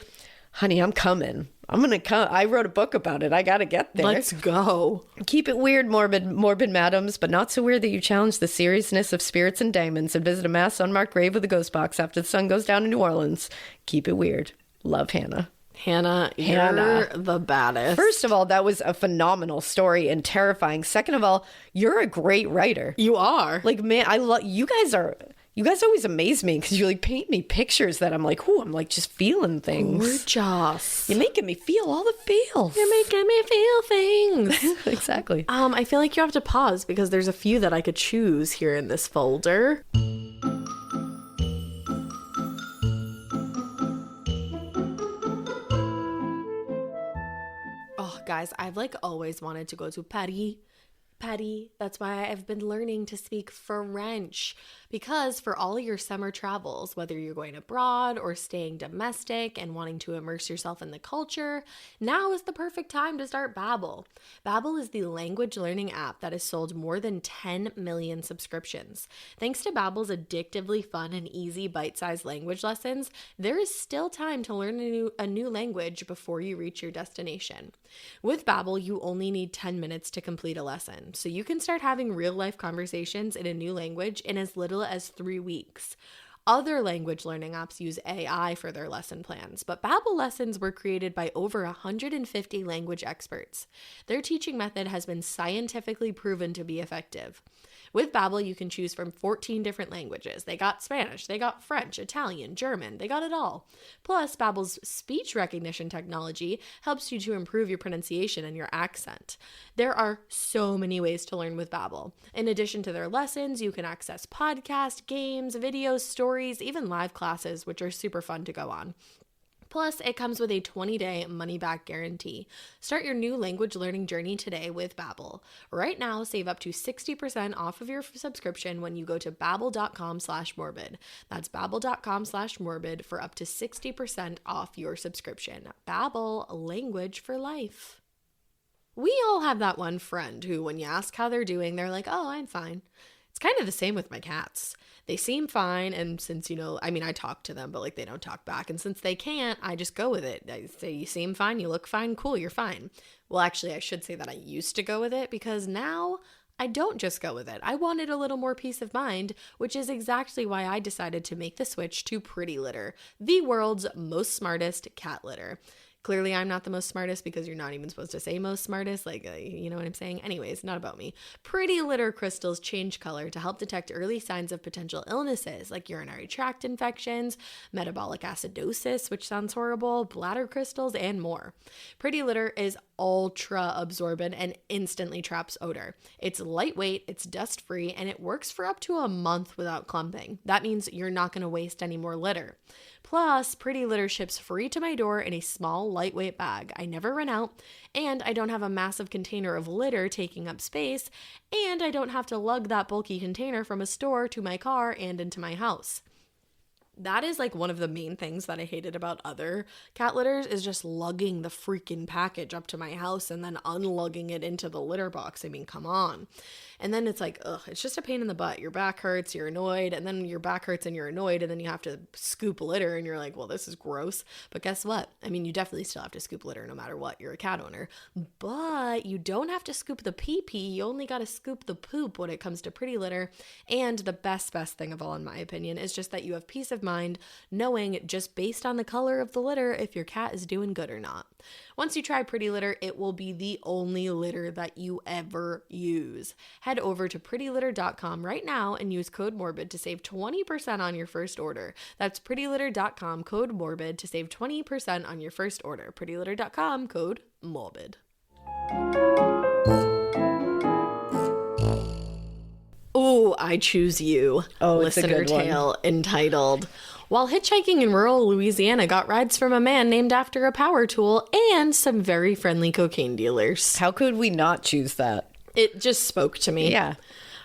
Honey, I'm coming. I'm going to come. I wrote a book about it. I got to get there. Let's go. Keep it weird, morbid madams, but not so weird that you challenge the seriousness of spirits and demons and visit a mass unmarked grave with a ghost box after the sun goes down in New Orleans. Keep it weird. Love, Hannah. Hannah, you're the baddest. First of all, that was a phenomenal story and terrifying. Second of all, you're a great writer. You are. Like, man, I love you guys are. You guys always amaze me because you like paint me pictures that I'm like, ooh, I'm like just feeling things. Gorgeous. You're making me feel all the feels. You're making me feel things. Exactly. I feel like you have to pause because there's a few that I could choose here in this folder. Oh, guys, I've like always wanted to go to Paris. That's why I've been learning to speak French. Because for all your summer travels, whether you're going abroad or staying domestic and wanting to immerse yourself in the culture, now is the perfect time to start Babbel. Babbel is the language learning app that has sold more than 10 million subscriptions. Thanks to Babbel's addictively fun and easy bite-sized language lessons, there is still time to learn a new language before you reach your destination. With Babbel, you only need 10 minutes to complete a lesson, so you can start having real-life conversations in a new language in as little as 3 weeks. Other language learning apps use AI for their lesson plans, but Babbel lessons were created by over 150 language experts. Their teaching method has been scientifically proven to be effective. With Babbel, you can choose from 14 different languages. They got Spanish, they got French, Italian, German, they got it all. Plus, Babbel's speech recognition technology helps you to improve your pronunciation and your accent. There are so many ways to learn with Babbel. In addition to their lessons, you can access podcasts, games, videos, stories, even live classes, which are super fun to go on. Plus, it comes with a 20-day money-back guarantee. Start your new language learning journey today with Babbel. Right now, save up to 60% off of your subscription when you go to babbel.com/morbid. That's babbel.com/morbid for up to 60% off your subscription. Babbel, language for life. We all have that one friend who, when you ask how they're doing, they're like, "Oh, I'm fine." It's kind of the same with my cats. They seem fine, and since, I talk to them, but they don't talk back, and since they can't, I just go with it. I say, "You seem fine, you look fine, cool, you're fine." Well, actually, I should say that I used to go with it, because now I don't just go with it. I wanted a little more peace of mind, which is exactly why I decided to make the switch to Pretty Litter, the world's most smartest cat litter. Clearly, I'm not the most smartest because you're not even supposed to say most smartest. You know what I'm saying? Anyways, not about me. Pretty Litter crystals change color to help detect early signs of potential illnesses like urinary tract infections, metabolic acidosis, which sounds horrible, bladder crystals, and more. Pretty Litter is ultra absorbent and instantly traps odor. It's lightweight, it's dust-free, and it works for up to a month without clumping. That means you're not going to waste any more litter. Plus, Pretty Litter ships free to my door in a small, lightweight bag. I never run out, and I don't have a massive container of litter taking up space, and I don't have to lug that bulky container from a store to my car and into my house. That is one of the main things that I hated about other cat litters is just lugging the freaking package up to my house and then unlugging it into the litter box. I mean, come on. And then it's it's just a pain in the butt. Your back hurts, you're annoyed, and then your back hurts and you're annoyed, and then you have to scoop litter and you're like, well, this is gross. But guess what? I mean, you definitely still have to scoop litter no matter what. You're a cat owner. But you don't have to scoop the pee-pee. You only got to scoop the poop when it comes to Pretty Litter. And the best thing of all, in my opinion, is just that you have peace of mind knowing just based on the color of the litter if your cat is doing good or not. Once you try Pretty Litter, it will be the only litter that you ever use. Head over to prettylitter.com right now and use code MORBID to save 20% on your first order. That's prettylitter.com, code MORBID to save 20% on your first order. prettylitter.com, code MORBID. Oh, I Choose You. Oh, it's listener a good one. tale entitled "While Hitchhiking in Rural Louisiana, Got Rides from a Man Named After a Power Tool and Some Very Friendly Cocaine Dealers." How could we not choose that? It just spoke to me. Yeah.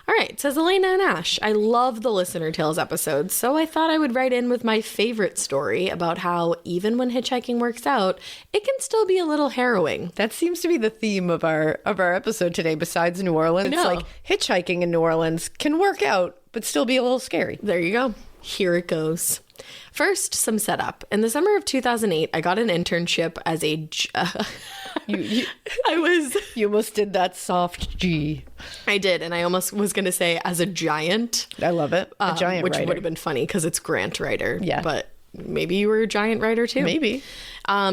All right, says Alaina and Ash. I love the Listener Tales episodes, so I thought I would write in with my favorite story about how even when hitchhiking works out, it can still be a little harrowing. That seems to be the theme of our episode today, besides New Orleans. No. It's hitchhiking in New Orleans can work out, but still be a little scary. There you go. Here it goes. First, some setup. In the summer of 2008, I got an internship as a... You I almost did that soft G. I did, and I almost was going to say as a giant. I love it. A giant which writer. would have been funny because it's grant writer. Yeah. But maybe you were a giant writer too. Maybe.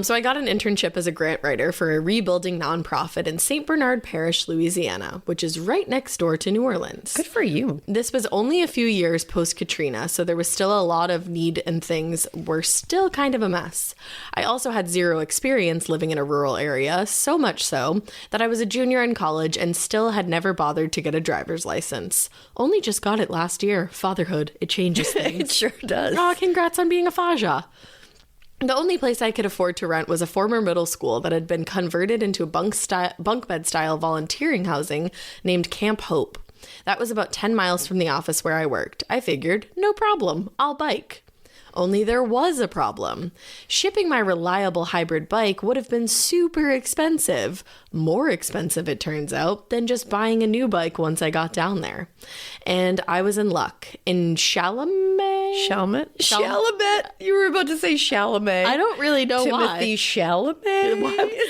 So I got an internship as a grant writer for a rebuilding nonprofit in St. Bernard Parish, Louisiana, which is right next door to New Orleans. Good for you. This was only a few years post-Katrina, so there was still a lot of need and things were still kind of a mess. I also had zero experience living in a rural area, so much so that I was a junior in college and still had never bothered to get a driver's license. Only just got it last year. Fatherhood, it changes things. It sure does. Oh, congrats on being a Faja. The only place I could afford to rent was a former middle school that had been converted into a bunk bed style volunteering housing named Camp Hope. That was about 10 miles from the office where I worked. I figured, no problem, I'll bike. Only there was a problem. Shipping my reliable hybrid bike would have been super expensive. More expensive, it turns out, than just buying a new bike once I got down there. And I was in luck. In Chalamet? Chalamet? You were about to say Chalamet. I don't really know Timothy Chalamet?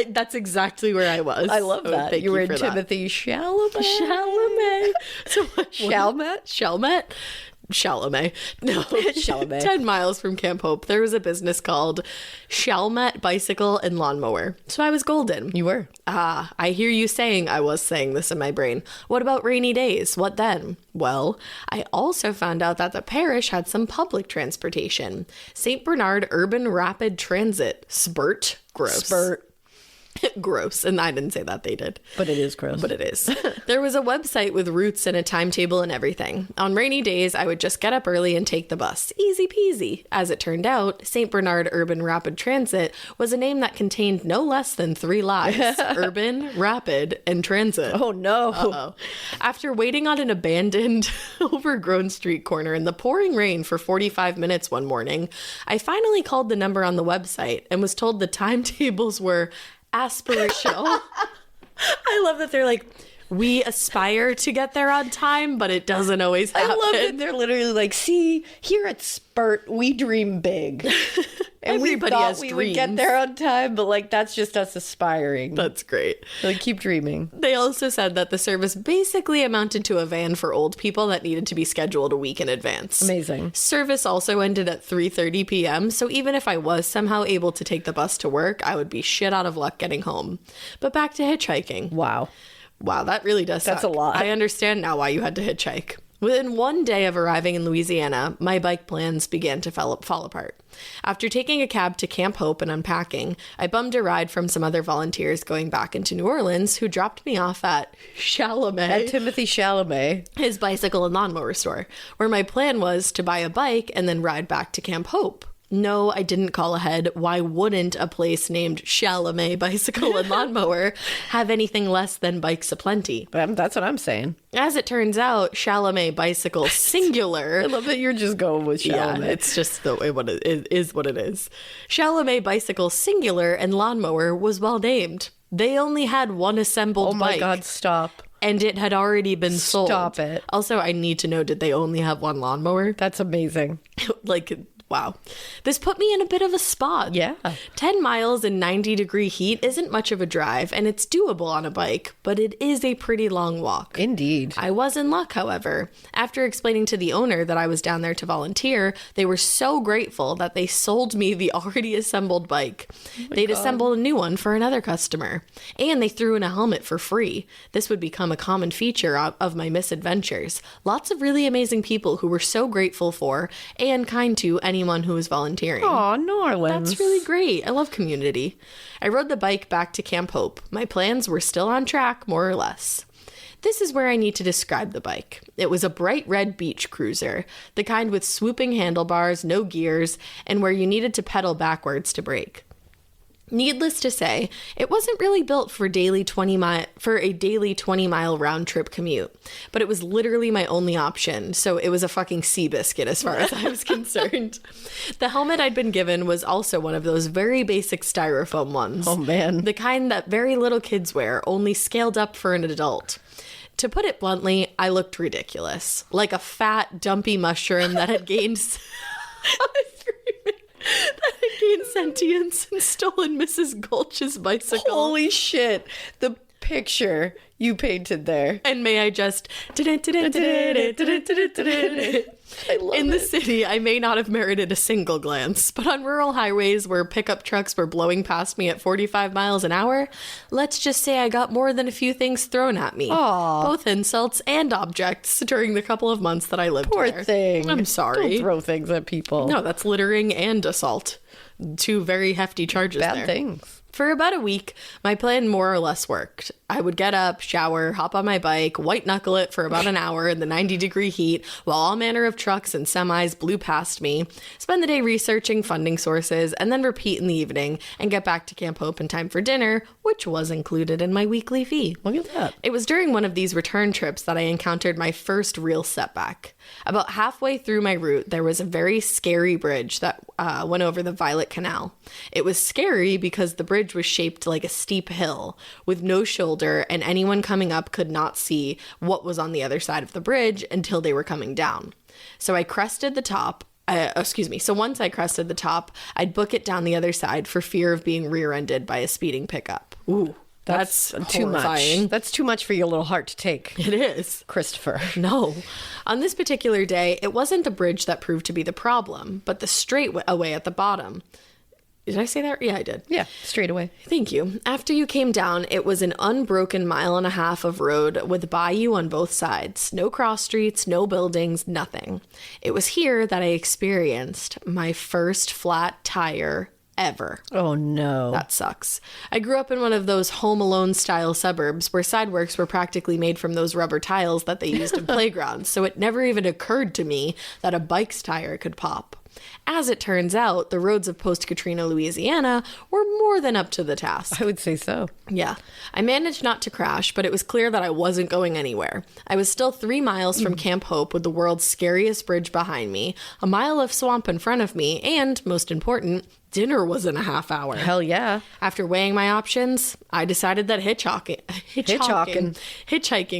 That's exactly where I was. I love that. Thank You were in for that. Timothy Chalamet. Chalamet. So Chalmet? Chalamet. No. Chalamet. 10 miles from Camp Hope, there was a business called Chalmet Bicycle and Lawnmower. So I was golden. You were. Ah, I hear you saying, I was saying this in my brain. What about rainy days? What then? Well, I also found out that the parish had some public transportation. St. Bernard Urban Rapid Transit. Spurt. Gross. Gross. And I didn't say that, they did. But it is gross. But it is. There was a website with routes and a timetable and everything. On rainy days, I would just get up early and take the bus. Easy peasy. As it turned out, St. Bernard Urban Rapid Transit was a name that contained no less than 3 lies. Urban, Rapid, and Transit. Oh, no. Uh-oh. After waiting on an abandoned, overgrown street corner in the pouring rain for 45 minutes one morning, I finally called the number on the website and was told the timetables were aspirational. I love that they're like, we aspire to get there on time, but it doesn't always happen. I love that they're literally like, see, here at Spurt, we dream big. And Everybody we thought has we dreams. would get there on time, but like that's just us aspiring. That's great. Like, keep dreaming. They also said that the service basically amounted to a van for old people that needed to be scheduled a week in advance. Amazing. Service also ended at 3:30 p.m., so even if I was somehow able to take the bus to work, I would be shit out of luck getting home. But back to hitchhiking. Wow. Wow, that really does suck. That's a lot. I understand now why you had to hitchhike. Within one day of arriving in Louisiana, my bike plans began to fall apart. After taking a cab to Camp Hope and unpacking, I bummed a ride from some other volunteers going back into New Orleans who dropped me off at Chalamet. At Timothy Chalamet. His bicycle and lawnmower store, where my plan was to buy a bike and then ride back to Camp Hope. No, I didn't call ahead. Why wouldn't a place named Chalamet Bicycle and Lawnmower have anything less than bikes aplenty? That's what I'm saying. As it turns out, Chalamet Bicycle singular. I love that you're just going with Chalamet. Yeah, it's just the way what it is what it is. Chalamet Bicycle singular and lawnmower was well named. They only had one assembled bike. Oh my God, stop. And it had already been sold. Stop it. Also, I need to know, did they only have one lawnmower? That's amazing. Like, wow. This put me in a bit of a spot. Yeah. 10 miles in 90-degree heat isn't much of a drive, and it's doable on a bike, but it is a pretty long walk. Indeed. I was in luck, however. After explaining to the owner that I was down there to volunteer, they were so grateful that they sold me the already assembled bike. They'd assemble a new one for another customer. And they threw in a helmet for free. This would become a common feature of my misadventures. Lots of really amazing people who were so grateful for and kind to anyone who was volunteering. Aw, New Orleans. That's really great. I love community. I rode the bike back to Camp Hope. My plans were still on track, more or less. This is where I need to describe the bike. It was a bright red beach cruiser, the kind with swooping handlebars, no gears, and where you needed to pedal backwards to brake. Needless to say, it wasn't really built for a daily 20-mile round-trip commute, but it was literally my only option, so it was a fucking sea biscuit as far as I was concerned. The helmet I'd been given was also one of those very basic styrofoam ones. Oh, man. The kind that very little kids wear, only scaled up for an adult. To put it bluntly, I looked ridiculous. Like a fat, dumpy mushroom that had gained... that had gained sentience and stolen Mrs. Gulch's bicycle. Holy shit. The picture you painted there. And may I just... I love In the city, I may not have merited a single glance, but on rural highways where pickup trucks were blowing past me at 45 miles an hour, let's just say I got more than a few things thrown at me. Aw. Both insults and objects during the couple of months that I lived Poor there. thing. I'm sorry. Don't throw things at people. No, that's littering and assault. Two very hefty charges Bad there. things. For about a week, my plan more or less worked. I would get up, shower, hop on my bike, white knuckle it for about an hour in the 90-degree heat while all manner of trucks and semis blew past me, spend the day researching funding sources, and then repeat in the evening and get back to Camp Hope in time for dinner, which was included in my weekly fee. Look at that. It was during one of these return trips that I encountered my first real setback. About halfway through my route, there was a very scary bridge that went over the Violet Canal. It was scary because the bridge was shaped like a steep hill with no shoulder, and anyone coming up could not see what was on the other side of the bridge until they were coming down. So I crested the top. So once I crested the top, I'd book it down the other side for fear of being rear-ended by a speeding pickup. Ooh. That's too horrifying. much. That's too much for your little heart to take. It is. Christopher. No. On this particular day, it wasn't the bridge that proved to be the problem, but the straightaway at the bottom. Did I say that? Yeah, I did. Yeah, straight away. Thank you. After you came down, it was an unbroken 1.5 miles of road with bayou on both sides. No cross streets, no buildings, nothing. It was here that I experienced my first flat tire ever. Oh, no. That sucks. I grew up in one of those Home Alone style suburbs where sidewalks were practically made from those rubber tiles that they used in playgrounds, so it never even occurred to me that a bike's tire could pop. As it turns out, the roads of post-Katrina Louisiana were more than up to the task. I would say so. Yeah. I managed not to crash, but it was clear that I wasn't going anywhere. I was still 3 miles from Camp Hope with the world's scariest bridge behind me, a mile of swamp in front of me, and, most important, dinner was in a half hour. Hell yeah. After weighing my options, I decided that hitchhiking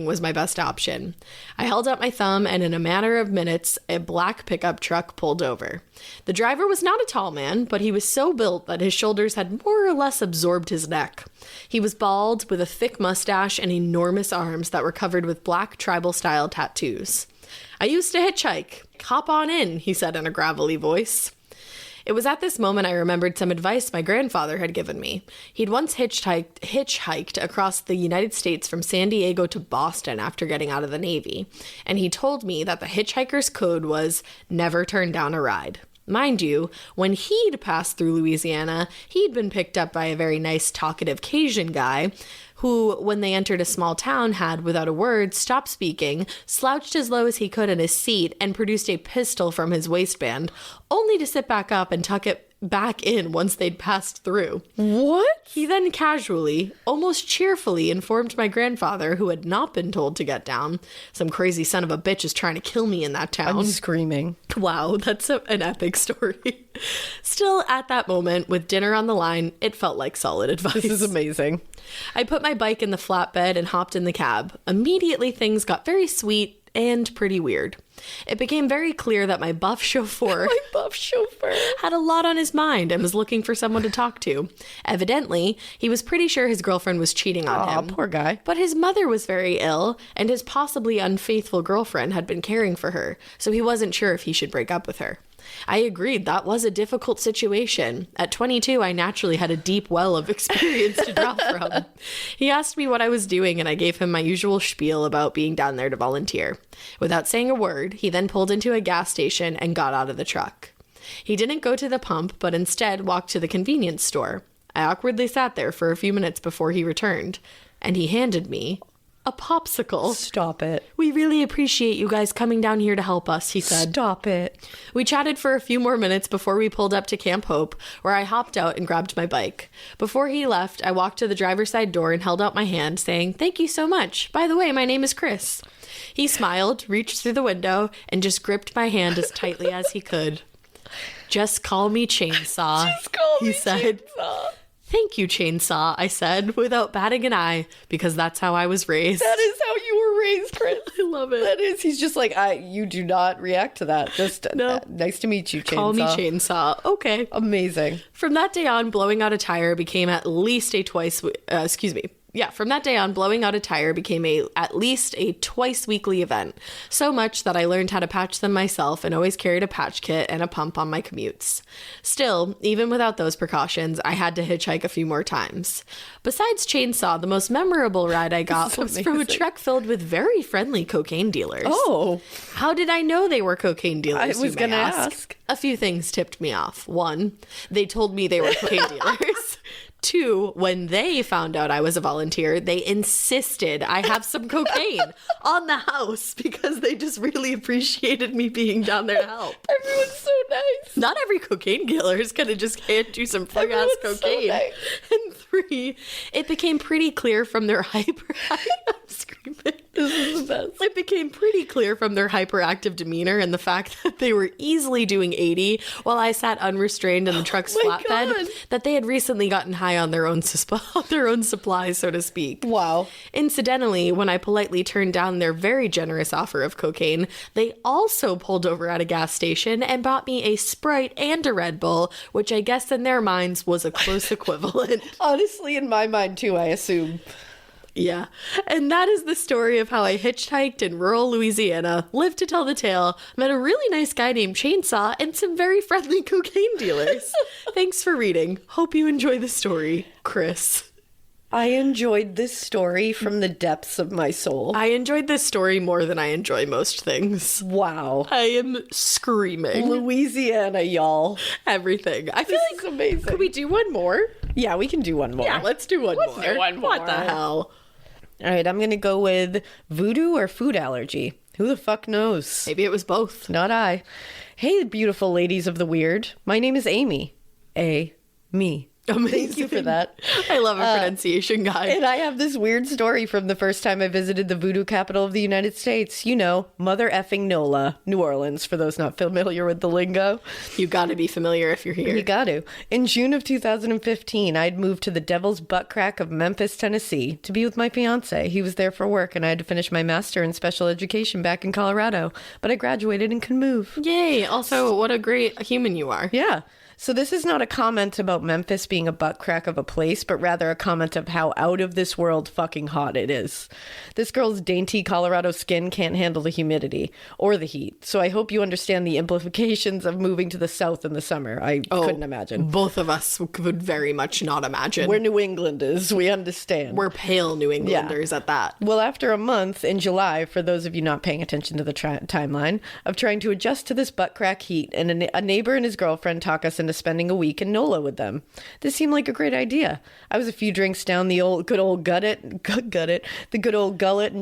was my best option. I held out my thumb, and in a matter of minutes, a black pickup truck pulled over. The driver was not a tall man, but he was so built that his shoulders had more or less absorbed his neck. He was bald, with a thick mustache and enormous arms that were covered with black tribal-style tattoos. "I used to hitchhike. Hop on in," he said in a gravelly voice. It was at this moment I remembered some advice my grandfather had given me. He'd once hitchhiked across the United States from San Diego to Boston after getting out of the Navy, and he told me that the hitchhiker's code was never turn down a ride. Mind you, when he'd passed through Louisiana, he'd been picked up by a very nice, talkative Cajun guy who, when they entered a small town, had, without a word, stopped speaking, slouched as low as he could in his seat, and produced a pistol from his waistband, only to sit back up and tuck it back in once they'd passed through. What? He then casually, almost cheerfully, informed my grandfather, who had not been told to get down, "Some crazy son of a bitch is trying to kill me in that town." I'm screaming. Wow, that's an epic story. Still, at that moment, with dinner on the line, it felt like solid advice. This is amazing. I put my bike in the flatbed and hopped in the cab. Immediately, things got very sweet and pretty weird. It became very clear that my buff chauffeur had a lot on his mind and was looking for someone to talk to. Evidently, he was pretty sure his girlfriend was cheating on him. Poor guy. But his mother was very ill, and his possibly unfaithful girlfriend had been caring for her, so he wasn't sure if he should break up with her. I agreed that was a difficult situation. At 22, I naturally had a deep well of experience to draw from. He asked me what I was doing, and I gave him my usual spiel about being down there to volunteer. Without saying a word, he then pulled into a gas station and got out of the truck. He didn't go to the pump, but instead walked to the convenience store. I awkwardly sat there for a few minutes before he returned, and he handed me a popsicle. Stop it. "We really appreciate you guys coming down here to help us," he said. Stop it. We chatted for a few more minutes before we pulled up to Camp Hope, where I hopped out and grabbed my bike. Before he left, I walked to the driver's side door and held out my hand, saying, "Thank you so much. By the way, my name is Chris." He smiled, reached through the window, and just gripped my hand as tightly as he could. "Just call me Chainsaw," he said. Chainsaw. "Thank you, Chainsaw," I said, without batting an eye, because that's how I was raised. That is how you were raised, Chris. I love it. That is. He's just like, you do not react to that. Just, No. Nice to meet you, Chainsaw. Call me Chainsaw. Okay. Amazing. From that day on, blowing out a tire became at least a from that day on, blowing out a tire became at least a twice weekly event. So much that I learned how to patch them myself and always carried a patch kit and a pump on my commutes. Still, even without those precautions, I had to hitchhike a few more times. Besides Chainsaw, the most memorable ride I got was from a truck filled with very friendly cocaine dealers. Oh. How did I know they were cocaine dealers? I was going to ask. A few things tipped me off. One, they told me they were cocaine dealers. Two, when they found out I was a volunteer, they insisted I have some cocaine on the house because they just really appreciated me being down there to help. Everyone's so nice. Not every cocaine killer is going to just hand you some fuck ass cocaine. So nice. And three, it became pretty clear from their I'm screaming. This is the best. It became pretty clear from their hyperactive demeanor and the fact that they were easily doing 80 while I sat unrestrained in the truck's flatbed God. that they had recently gotten high on their own supplies, so to speak. Wow. Incidentally, when I politely turned down their very generous offer of cocaine, they also pulled over at a gas station and bought me a Sprite and a Red Bull, which I guess in their minds was a close equivalent. Honestly, in my mind too, I assume. Yeah. And that is the story of how I hitchhiked in rural Louisiana, lived to tell the tale, met a really nice guy named Chainsaw, and some very friendly cocaine dealers. Thanks for reading. Hope you enjoy the story, Chris. I enjoyed this story from the depths of my soul. I enjoyed this story more than I enjoy most things. Wow. I am screaming. Louisiana, y'all. Everything. I feel This like, is amazing. could we do one more? Yeah, we can do one more. Yeah, let's do one more. do one What the more. hell? All right, I'm going to go with voodoo or food allergy. Who the fuck knows? Maybe it was both. Not I. Hey, beautiful ladies of the weird. My name is Amy. Me. Thank you for that. I love a pronunciation guide. And I have this weird story from the first time I visited the voodoo capital of the United States. You know, mother effing NOLA, New Orleans, for those not familiar with the lingo. You gotta be familiar if you're here. You got to. In June of 2015, I'd moved to the Devil's Butt Crack of Memphis, Tennessee, to be with my fiance. He was there for work, and I had to finish my master in special education back in Colorado. But I graduated and could move. Yay. Also, what a great human you are. Yeah. So this is not a comment about Memphis being a butt crack of a place, but rather a comment of how out of this world fucking hot it is. This girl's dainty Colorado skin can't handle the humidity or the heat. So I hope you understand the implications of moving to the south in the summer. I couldn't imagine. Both of us would very much not imagine. We're New Englanders. We understand. We're pale New Englanders at that. Well, after a month in July, for those of you not paying attention to the timeline, of trying to adjust to this butt crack heat, and a neighbor and his girlfriend talk us into spending a week in NOLA with them. This seemed like a great idea. I was a few drinks down the good old gullet, and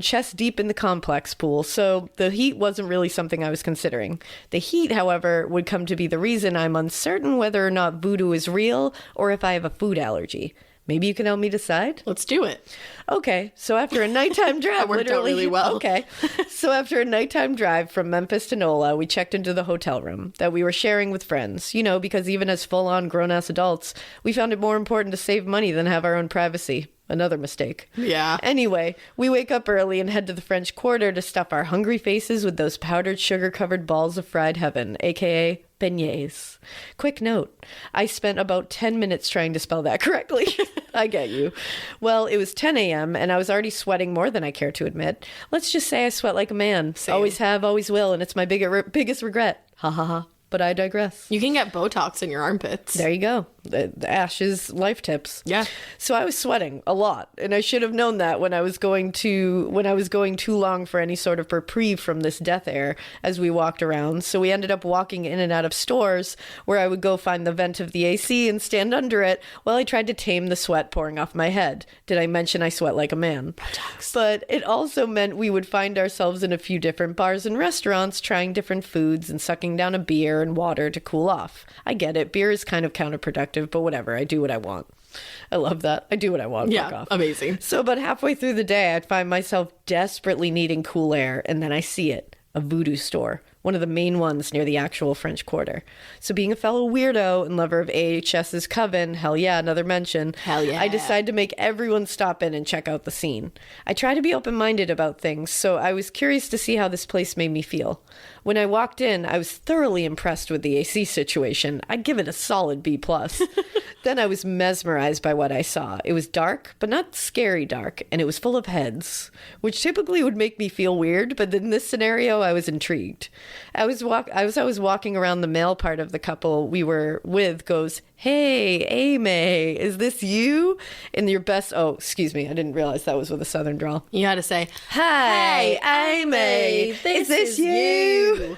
chest deep in the complex pool, so the heat wasn't really something I was considering. The heat, however, would come to be the reason I'm uncertain whether or not voodoo is real or if I have a food allergy. Maybe you can help me decide? Let's do it. Okay, so after a nighttime drive, That worked out really well. Okay, so after a nighttime drive from Memphis to NOLA, we checked into the hotel room that we were sharing with friends. You know, because even as full-on grown-ass adults, we found it more important to save money than have our own privacy. Another mistake. Yeah. Anyway, we wake up early and head to the French Quarter to stuff our hungry faces with those powdered sugar-covered balls of fried heaven, aka beignets. Quick note, I spent about 10 minutes trying to spell that correctly. I get you. Well, it was 10 a.m. and I was already sweating more than I care to admit. Let's just say I sweat like a man. Same. Always have, always will, and it's my biggest regret. Ha ha ha. But I digress. You can get Botox in your armpits. There you go. The Ash's life tips. Yeah. So I was sweating a lot, and I should have known that when I was going too long for any sort of reprieve from this death air as we walked around. So we ended up walking in and out of stores where I would go find the vent of the AC and stand under it while I tried to tame the sweat pouring off my head. Did I mention I sweat like a man? Botox. But it also meant we would find ourselves in a few different bars and restaurants trying different foods and sucking down a beer and water to cool off. I get it. Beer is kind of counterproductive, but whatever. I do what I want. I love that. I do what I want. Fuck Yeah, off. amazing. So about halfway through the day, I'd find myself desperately needing cool air, and then I see it. A voodoo store. One of the main ones near the actual French Quarter. So being a fellow weirdo and lover of AHS's Coven, hell yeah, another mention. Hell yeah. I decide to make everyone stop in and check out the scene. I try to be open-minded about things, so I was curious to see how this place made me feel. When I walked in, I was thoroughly impressed with the AC situation. I'd give it a solid B+. Then I was mesmerized by what I saw. It was dark, but not scary dark, and it was full of heads, which typically would make me feel weird, but in this scenario, I was intrigued. I was walking around, the male part of the couple we were with goes, "Hey, Amy, is this you?" In your best, oh, excuse me, I didn't realize that was with a southern drawl. You had to say, "Hi, Amy, is this you?"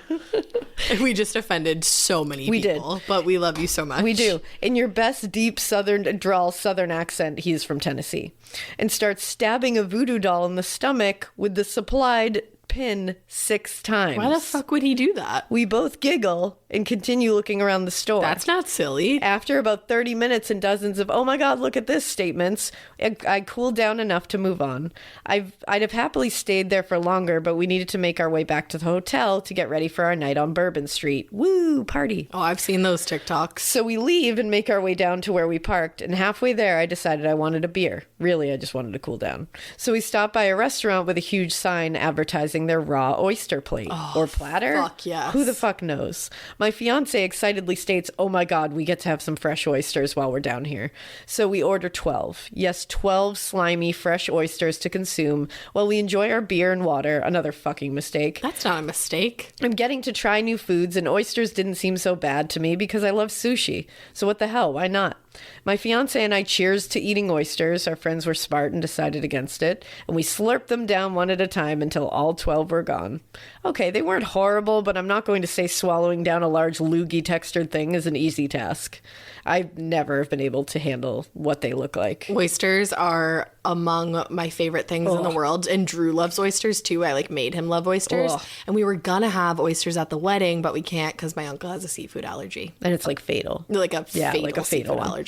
We just offended so many We people, but we love you so much. We do. In your best deep southern drawl southern accent, he's from Tennessee, and starts stabbing a voodoo doll in the stomach with the supplied pin 6 times. Why the fuck would he do that? We both giggle and continue looking around the store. That's not silly. After about 30 minutes and dozens of, oh my God, look at this statements, I cooled down enough to move on. I'd have happily stayed there for longer, but we needed to make our way back to the hotel to get ready for our night on Bourbon Street. Woo, party. Oh, I've seen those TikToks. So we leave and make our way down to where we parked, and halfway there I decided I wanted a beer. Really, I just wanted to cool down. So we stopped by a restaurant with a huge sign advertising their raw oyster plate or platter. Fuck yes. Who the fuck knows? My fiance excitedly states, oh my God, we get to have some fresh oysters while we're down here. So we order 12. Yes, 12 slimy, fresh oysters to consume while we enjoy our beer and water. Another fucking mistake. That's not a mistake. I'm getting to try new foods, and oysters didn't seem so bad to me because I love sushi. So what the hell? Why not? My fiance and I cheers to eating oysters. Our friends were smart and decided against it, and we slurped them down one at a time until all 12 were gone. Okay, they weren't horrible, but I'm not going to say swallowing down a large loogie textured thing is an easy task. I never have been able to handle what they look like. Oysters are among my favorite things in the world, and Drew loves oysters too. I made him love oysters, and we were gonna have oysters at the wedding, but we can't because my uncle has a seafood allergy. And it's fatal. Like a fatal seafood one. allergy.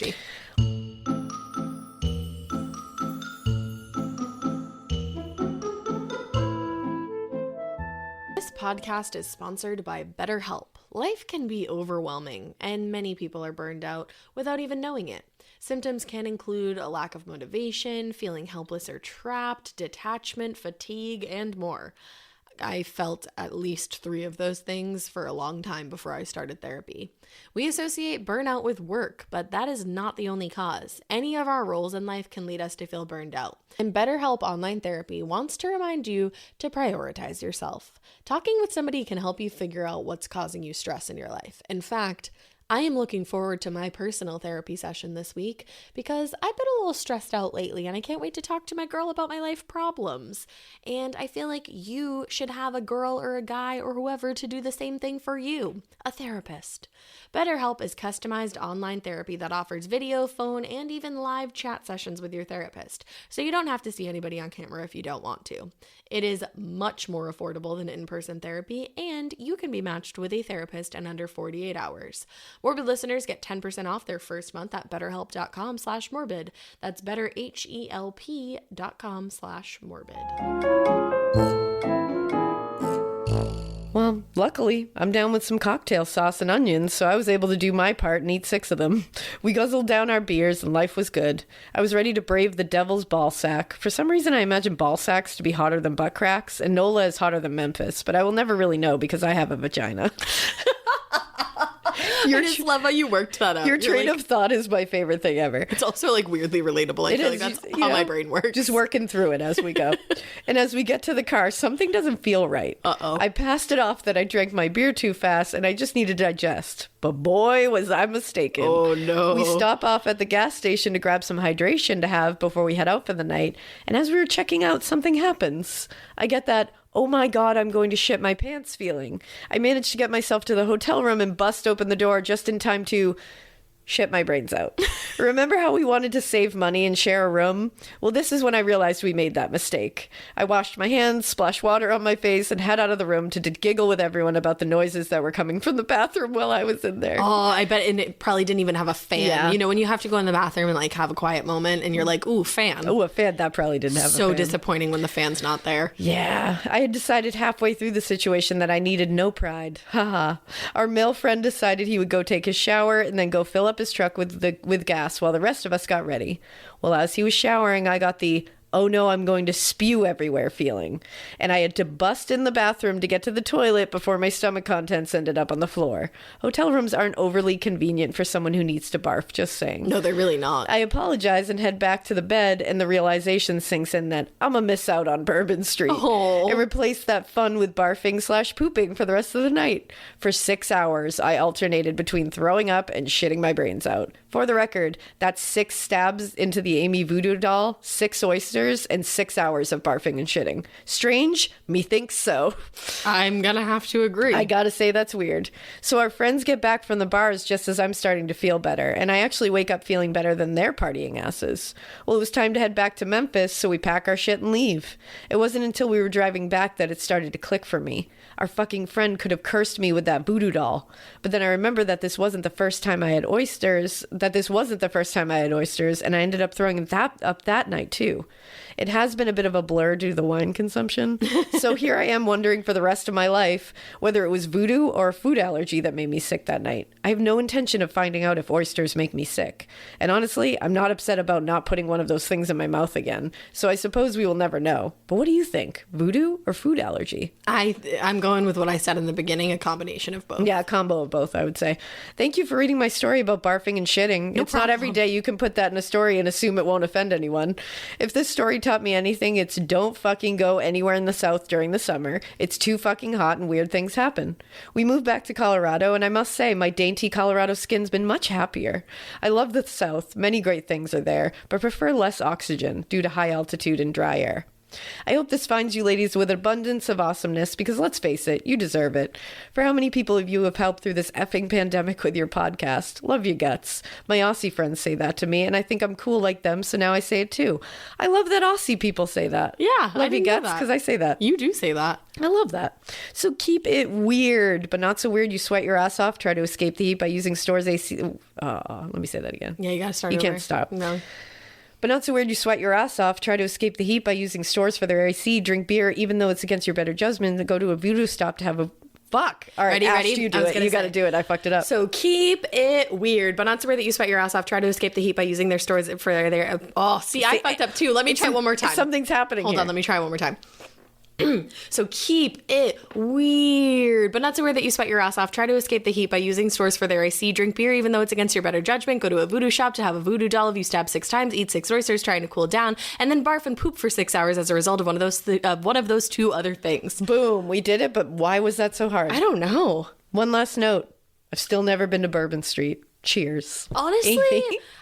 This podcast is sponsored by BetterHelp. Life can be overwhelming, and many people are burned out without even knowing it. Symptoms can include a lack of motivation, feeling helpless or trapped, detachment, fatigue, and more. I felt at least 3 of those things for a long time before I started therapy. We associate burnout with work, but that is not the only cause. Any of our roles in life can lead us to feel burned out. And BetterHelp Online Therapy wants to remind you to prioritize yourself. Talking with somebody can help you figure out what's causing you stress in your life. In fact, I am looking forward to my personal therapy session this week because I've been a little stressed out lately and I can't wait to talk to my girl about my life problems. And I feel like you should have a girl or a guy or whoever to do the same thing for you, a therapist. BetterHelp is customized online therapy that offers video, phone, and even live chat sessions with your therapist, so you don't have to see anybody on camera if you don't want to. It is much more affordable than in-person therapy, and you can be matched with a therapist in under 48 hours. Morbid listeners get 10% off their first month at betterhelp.com/morbid. That's betterhelp.com/morbid. Well, luckily, I'm down with some cocktail sauce and onions, so I was able to do my part and eat 6 of them. We guzzled down our beers and life was good. I was ready to brave the devil's ball sack. For some reason, I imagine ball sacks to be hotter than butt cracks, and NOLA is hotter than Memphis, but I will never really know because I have a vagina. I just love how you worked that out. Your train of thought is my favorite thing ever. It's also weirdly relatable. I feel like that's how my brain works. Just working through it as we go. And as we get to the car, something doesn't feel right. Uh-oh. I passed it off that I drank my beer too fast and I just need to digest. But boy, was I mistaken. Oh, no. We stop off at the gas station to grab some hydration to have before we head out for the night. And as we were checking out, something happens. I get that, oh my God, I'm going to shit my pants feeling. I managed to get myself to the hotel room and bust open the door just in time to shit my brains out. Remember how we wanted to save money and share a room? Well, this is when I realized we made that mistake. I washed my hands, splashed water on my face, and head out of the room to giggle with everyone about the noises that were coming from the bathroom while I was in there. Oh, I bet it probably didn't even have a fan. Yeah. You know, when you have to go in the bathroom and have a quiet moment and you're like, ooh, fan. Oh, a fan. That probably didn't have a fan. So disappointing when the fan's not there. Yeah, I had decided halfway through the situation that I needed no pride. Haha. Our male friend decided he would go take his shower and then go fill up his truck with gas while the rest of us got ready. Well, as he was showering, I got the oh no, I'm going to spew everywhere feeling. And I had to bust in the bathroom to get to the toilet before my stomach contents ended up on the floor. Hotel rooms aren't overly convenient for someone who needs to barf, just saying. No, they're really not. I apologize and head back to the bed, and the realization sinks in that I'm a miss out on Bourbon Street. Oh. And replace that fun with barfing/pooping for the rest of the night. For 6 hours, I alternated between throwing up and shitting my brains out. For the record, that's 6 stabs into the Amy Voodoo doll, 6 oysters, oysters and 6 hours of barfing and shitting. Strange? Methinks so. I'm gonna have to agree. I gotta say that's weird. So our friends get back from the bars just as I'm starting to feel better, and I actually wake up feeling better than their partying asses. Well, it was time to head back to Memphis, so we pack our shit and leave. It wasn't until we were driving back that it started to click for me. Our fucking friend could have cursed me with that voodoo doll. But then I remember that this wasn't the first time I had oysters, and I ended up throwing that up that night too. It has been a bit of a blur due to the wine consumption. So here I am wondering for the rest of my life whether it was voodoo or a food allergy that made me sick that night. I have no intention of finding out if oysters make me sick. And honestly, I'm not upset about not putting one of those things in my mouth again. So I suppose we will never know. But what do you think? Voodoo or food allergy? I'm going with what I said in the beginning, a combination of both. Yeah, a combo of both, I would say. Thank you for reading my story about barfing and shitting. No It's not every day you can put that in a story and assume it won't offend anyone. If this story taught me anything, it's don't fucking go anywhere in the South during the summer. It's too fucking hot and weird things happen. We moved back to Colorado, and I must say my dainty Colorado skin's been much happier. I love the South. Many great things are there, but prefer less oxygen due to high altitude and dry air. I hope this finds you ladies with abundance of awesomeness, because let's face it, you deserve it. For how many people of you have helped through this effing pandemic with your podcast? Love you guts. My Aussie friends say that to me, and I think I'm cool like them, so now I say it too. I love that Aussie people say that. Yeah, I love you didn't know guts, that. because I say that. You do say that. I love that. So keep it weird, but not so weird you sweat your ass off. Try to escape the heat by using stores AC. Let me say that again. Yeah, you gotta start You over. can't stop. No. But not so weird you sweat your ass off. Try to escape the heat by using stores for their AC. Drink beer, even though it's against your better judgment. Go to a voodoo stop to have a... Fuck. All right, Ready, Ash, ready? you do I was it. gonna You got to say. do it. I fucked it up. So keep it weird, but not so weird that you sweat your ass off. Try to escape the heat by using their stores for their... Oh, see, I fucked up too. Let me try one more time. Something's happening Hold here. on, let me try one more time. So keep it weird, but not so weird that you sweat your ass off. Try to escape the heat by using stores for their AC. Drink beer, even though it's against your better judgment. Go to a voodoo shop to have a voodoo doll of you stabbed 6 times. Eat 6 oysters, trying to cool down, and then barf and poop for 6 hours as a result of one of those two other things. Boom. We did it, but why was that so hard? I don't know. One last note. I've still never been to Bourbon Street. Cheers. Honestly,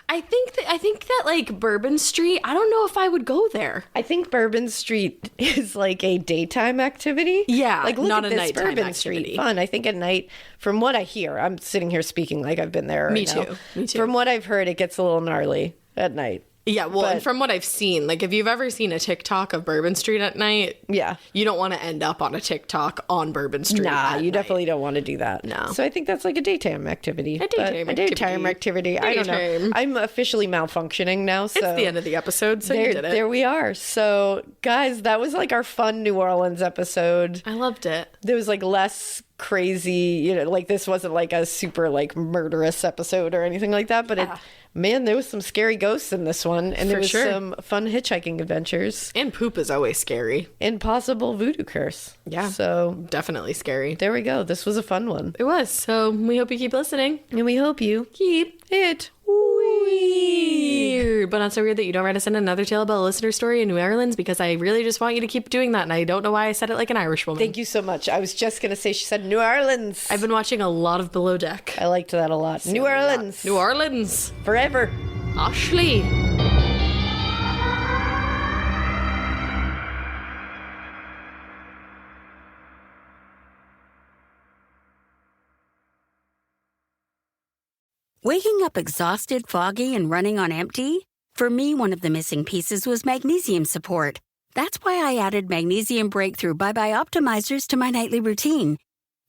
I think that like Bourbon Street, I don't know if I would go there. I think Bourbon Street is like a daytime activity. Yeah, like look not at a this nighttime Bourbon activity. Street fun. I think at night, from what I hear, I'm sitting here speaking like I've been there. Me right now. too. Me too. From what I've heard, it gets a little gnarly at night. Yeah, well, But- and from what I've seen, like if you've ever seen a TikTok of Bourbon Street at night, Yeah. you don't want to end up on a TikTok on Bourbon Street. Nah, at you night. definitely don't want to do that. No. So I think that's like a daytime activity. A daytime But a daytime activity. I don't know. Daytime. I'm officially malfunctioning now. So It's the end of the episode, so you did it. There we are. So guys, that was like our fun New Orleans episode. I loved it. There was like less crazy, like this wasn't like a super like murderous episode or anything like that, but man, there was some scary ghosts in this one, and there For was sure. some fun hitchhiking adventures And poop is always scary. and possible voodoo curse. Yeah. So Definitely scary. there we go. This was a fun one, It was. So we hope you keep listening. and we hope you Keep it weird. But not so weird that you don't write us in another tale about a listener story in New Orleans, because I really just want you to keep doing that, and I don't know why I said it like an Irish woman. Thank you so much. I was just gonna say she said New Orleans. I've been watching a lot of Below Deck. I liked that a lot. New Orleans, New Orleans. forever. Ashley. Waking up exhausted, foggy, and running on empty? For me, one of the missing pieces was magnesium support. That's why I added Magnesium Breakthrough Bye Optimizers to my nightly routine.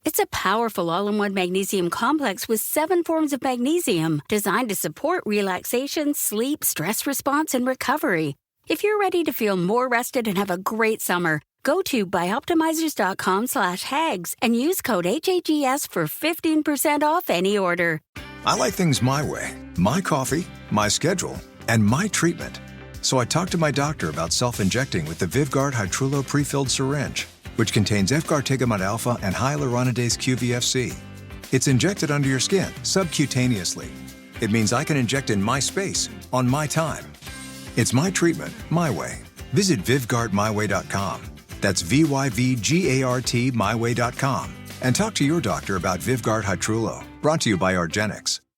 It's a powerful all-in-one magnesium complex with 7 forms of magnesium designed to support relaxation, sleep, stress response, and recovery. If you're ready to feel more rested and have a great summer, go to byoptimizers.com/hags and use code HAGS for 15% off any order. I like things my way. My coffee, my schedule, and my treatment. So I talked to my doctor about self-injecting with the Vyvgart Hytrulo pre-filled syringe, which contains efgartigimod alpha and hyaluronidase QVFC. It's injected under your skin, subcutaneously. It means I can inject in my space, on my time. It's my treatment, my way. Visit VyvgartMyWay.com. That's VYVGART myway.com. And talk to your doctor about Vyvgart Hytrulo. Brought to you by Argenix.